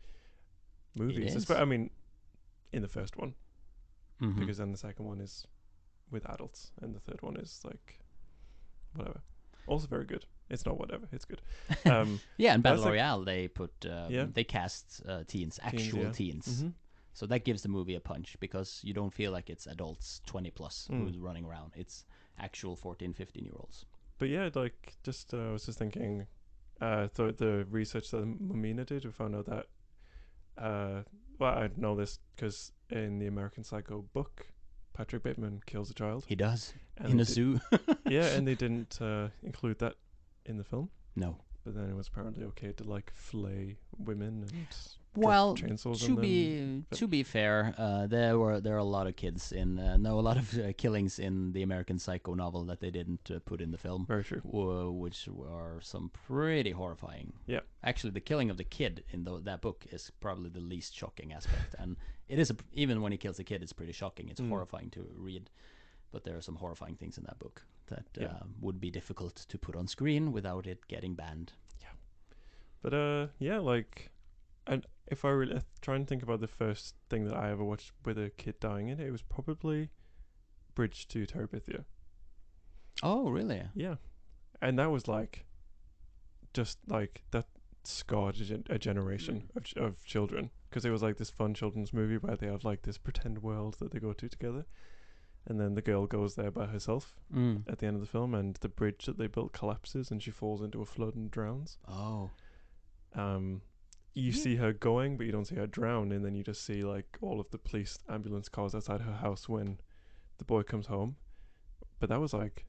movies. is. I mean, in the first one, Mhm. because then the second one is with adults, and the third one is like whatever. Also very good. It's not whatever. It's good. Yeah, and Battle that's like- Royale, they put Yeah. they cast teens, actual yeah. teens. Mm-hmm. So that gives the movie a punch because you don't feel like it's adults 20 plus who's running around. It's actual 14, 15-year-olds. But yeah, like just I was just thinking, the research that Momina did, we found out that, well, I know this because in the American Psycho book, Patrick Bateman kills a child. He does And in a they- zoo. Yeah, and they didn't include that in the film. No. but then it was apparently okay to like flay women and Well, drop chainsaws to on them. to be fair, there are a lot of kids in a lot of killings in the American Psycho novel that they didn't put in the film, Very true. which are some pretty horrifying. Yeah. Actually, the killing of the kid in that book is probably the least shocking aspect, and it is even when he kills the kid, it's pretty shocking. It's horrifying to read, but there are some horrifying things in that book that would be difficult to put on screen without it getting banned. Yeah. But yeah, like, and if I really try and think about the first thing that I ever watched with a kid dying in it, it was probably Bridge to Terabithia. Oh, really? Yeah. And that was like, just like, that scarred a generation of children. Because it was like this fun children's movie where they have like this pretend world that they go to together. And then the girl goes there by herself at the end of the film, and the bridge that they built collapses and she falls into a flood and drowns. Oh. You see her going, but you don't see her drown, and then you just see like all of the police ambulance cars outside her house when the boy comes home. But that was like,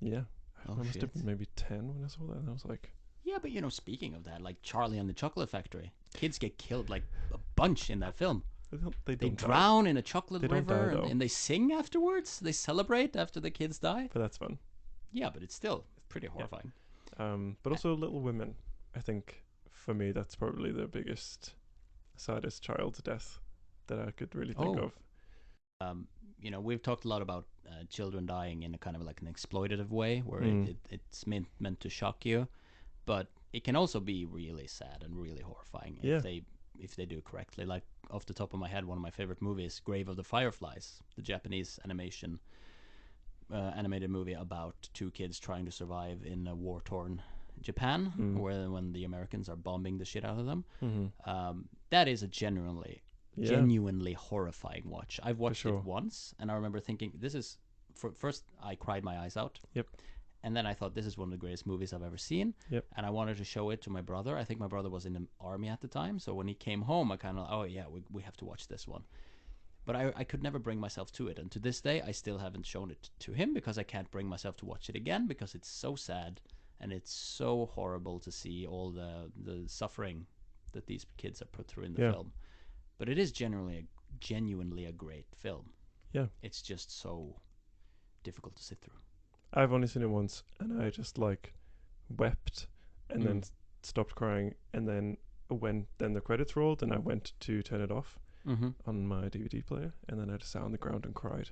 I must have been maybe 10 when I saw that, and I was like, yeah, but speaking of that, like Charlie and the Chocolate Factory, kids get killed like a bunch in that film. they don't drown in a chocolate They don't river, die, though. and they sing afterwards. They celebrate after the kids die. but that's fun. Yeah, but it's still pretty horrifying. But also Little Women, I think for me that's probably the biggest, saddest child death that I could really think of. We've talked a lot about children dying in a kind of like an exploitative way, where it's meant to shock you, but it can also be really sad and really horrifying if they do it correctly. Like, off the top of my head, one of my favorite movies, Grave of the Fireflies, the Japanese animated movie about two kids trying to survive in a war-torn Japan, when the Americans are bombing the shit out of them. That is a genuinely horrifying watch. I've watched it once, and I remember thinking, first I cried my eyes out. Yep. And then I thought, this is one of the greatest movies I've ever seen. Yep. And I wanted to show it to my brother. I think my brother was in the army at the time, so when he came home, I kind of, we have to watch this one. But I could never bring myself to it, and to this day, I still haven't shown it to him because I can't bring myself to watch it again, because it's so sad, and it's so horrible to see all the suffering that these kids are put through in the film. But it is genuinely a great film. Yeah. It's just so difficult to sit through. I've only seen it once, and I just like wept, and then stopped crying, and then when the credits rolled, and I went to turn it off on my DVD player, and then I just sat on the ground and cried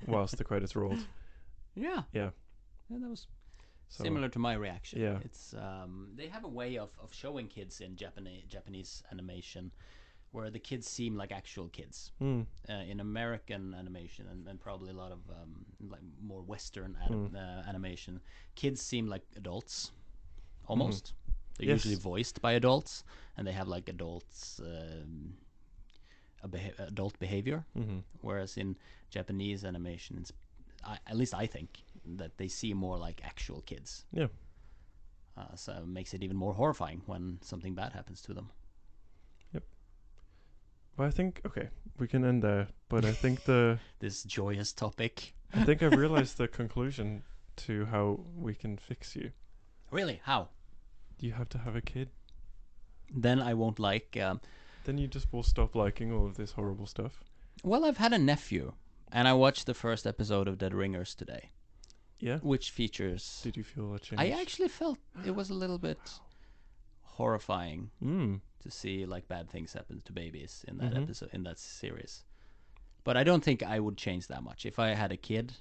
whilst the credits rolled. Yeah. Yeah. Yeah, that was similar to my reaction. Yeah. It's they have a way of showing kids in Japanese animation where the kids seem like actual kids. In American animation and probably a lot of like more Western animation, kids seem like adults almost. They're usually voiced by adults, and they have like adult behavior. Whereas in Japanese animation, at least I think that they seem more like actual kids. Yeah. So it makes it even more horrifying when something bad happens to them. Well, I think we can end there, but I think this joyous topic. I think I've realized the conclusion to how we can fix you. Really? How? You have to have a kid. Then I won't like. Then you just will stop liking all of this horrible stuff. Well, I've had a nephew, and I watched the first episode of Dead Ringers today. Yeah. Which features. Did you feel a change? I actually felt it was a little bit horrifying to see like bad things happen to babies in that episode, in that series. But I don't think I would change that much. If I had a kid,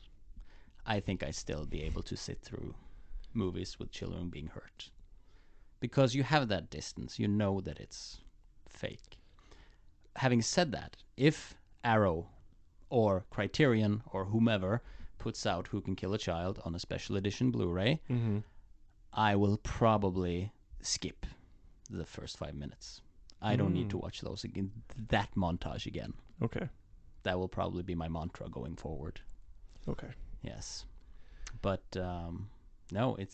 I think I'd still be able to sit through movies with children being hurt. Because you have that distance, you know that it's fake. Having said that, if Arrow or Criterion or whomever puts out Who Can Kill a Child on a special edition Blu-ray, I will probably skip the first 5 minutes. I don't need to watch those again, that montage again. Okay. That will probably be my mantra going forward. Okay. Yes. But no, I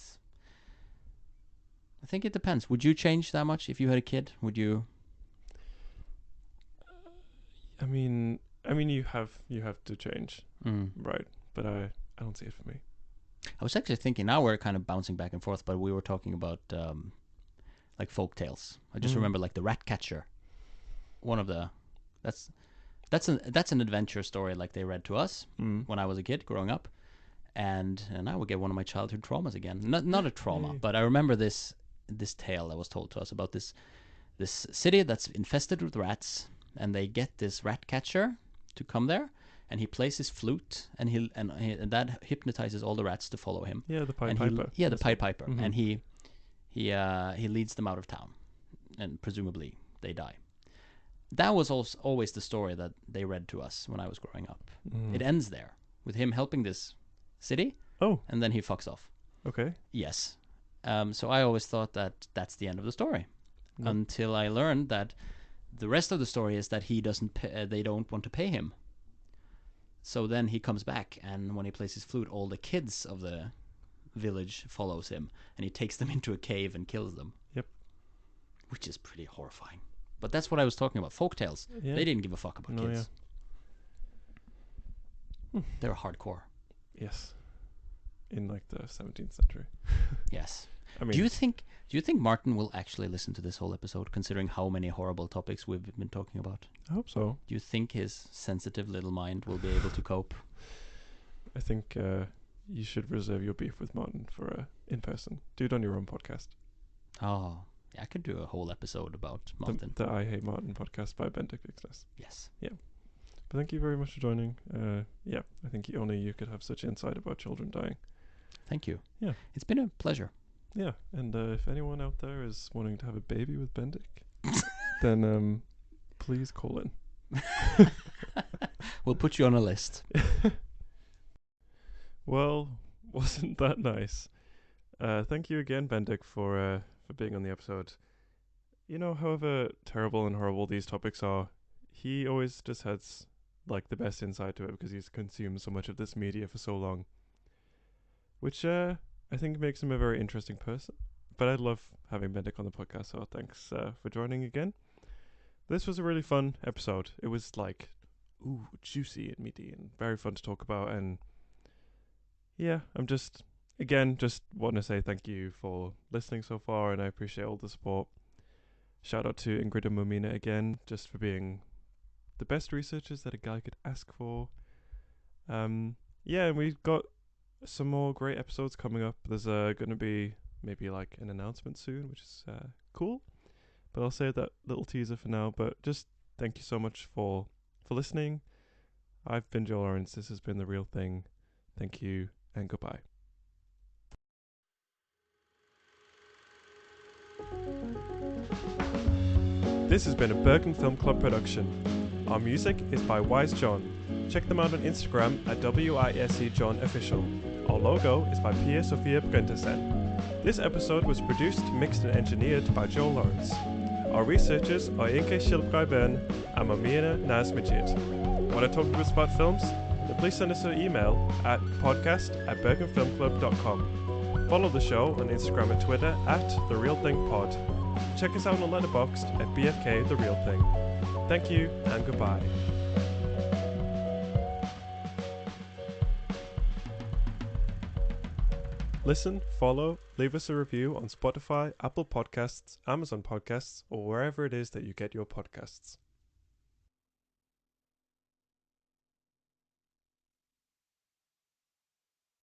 think it depends. Would you change that much if you had a kid? Would you? I mean, you have to change, Mm. right? But I don't see it for me. I was actually thinking, now we're kind of bouncing back and forth, but we were talking about like folk tales. I just remember like the rat catcher. One of the that's an adventure story like they read to us when I was a kid growing up, and I would get one of my childhood traumas again. Not a trauma, but I remember this tale that was told to us about this city that's infested with rats, and they get this rat catcher to come there, and he plays his flute, and that hypnotizes all the rats to follow him. Yeah, the Pied And Piper. the Pied Piper, and he leads them out of town, and presumably they die. That was also always the story that they read to us when I was growing up. It ends there with him helping this city. Oh, and then he fucks off. okay. Yes. So I always thought that that's the end of the story, until I learned that the rest of the story is that he doesn't. They don't want to pay him. So then he comes back, and when he plays his flute, all the kids of the village follows him, and he takes them into a cave and kills them. Yep. Which is pretty horrifying. But that's what I was talking about. Folktales. Yeah. They didn't give a fuck about kids. Yeah. They're hardcore. Yes. In like the 17th century. Yes. I mean, Do you think Martin will actually listen to this whole episode, considering how many horrible topics we've been talking about? I hope so. Do you think his sensitive little mind will be able to cope? I think you should reserve your beef with Martin for in person. Do it on your own podcast. Oh, yeah, I could do a whole episode about Martin. The I Hate Martin podcast by Bendik Vigsnes. Yes. Yeah. But thank you very much for joining. Yeah, I think only you could have such insight about children dying. Thank you. Yeah. It's been a pleasure. Yeah, and if anyone out there is wanting to have a baby with Bendik, then please call in. We'll put you on a list. Well, wasn't that nice? Thank you again, Bendik, for being on the episode. You know, however terrible and horrible these topics are, he always just has like the best insight to it because he's consumed so much of this media for so long, which I think makes him a very interesting person. But I love having Bendik on the podcast, so thanks for joining again. This was a really fun episode. It was like, juicy and meaty and very fun to talk about. And yeah, I'm just want to say thank you for listening so far, and I appreciate all the support. Shout out to Ingrid and Momina again, just for being the best researchers that a guy could ask for. Yeah, and we've got some more great episodes coming up. There's going to be maybe like an announcement soon, which is cool. But I'll save that little teaser for now. But just thank you so much for listening. I've been Joel Lawrence. This has been The Real Thing. Thank you, and goodbye. This has been a Bergen Film Club production. Our music is by Wise John. Check them out on Instagram at WISEJohnOfficial. Our logo is by Pia Sofia Brentersen. This episode was produced, mixed and engineered by Joel Lawrence. Our researchers are Inke Schilbgreiben and Mamina Nazmajid. Want to talk to us about films? Then please send us an email at podcast@bergenfilmclub.com. Follow the show on Instagram and Twitter at TheRealThingPod. Check us out on Letterboxd at BFK The Real Thing. Thank you and goodbye. Listen, follow, leave us a review on Spotify, Apple Podcasts, Amazon Podcasts, or wherever it is that you get your podcasts.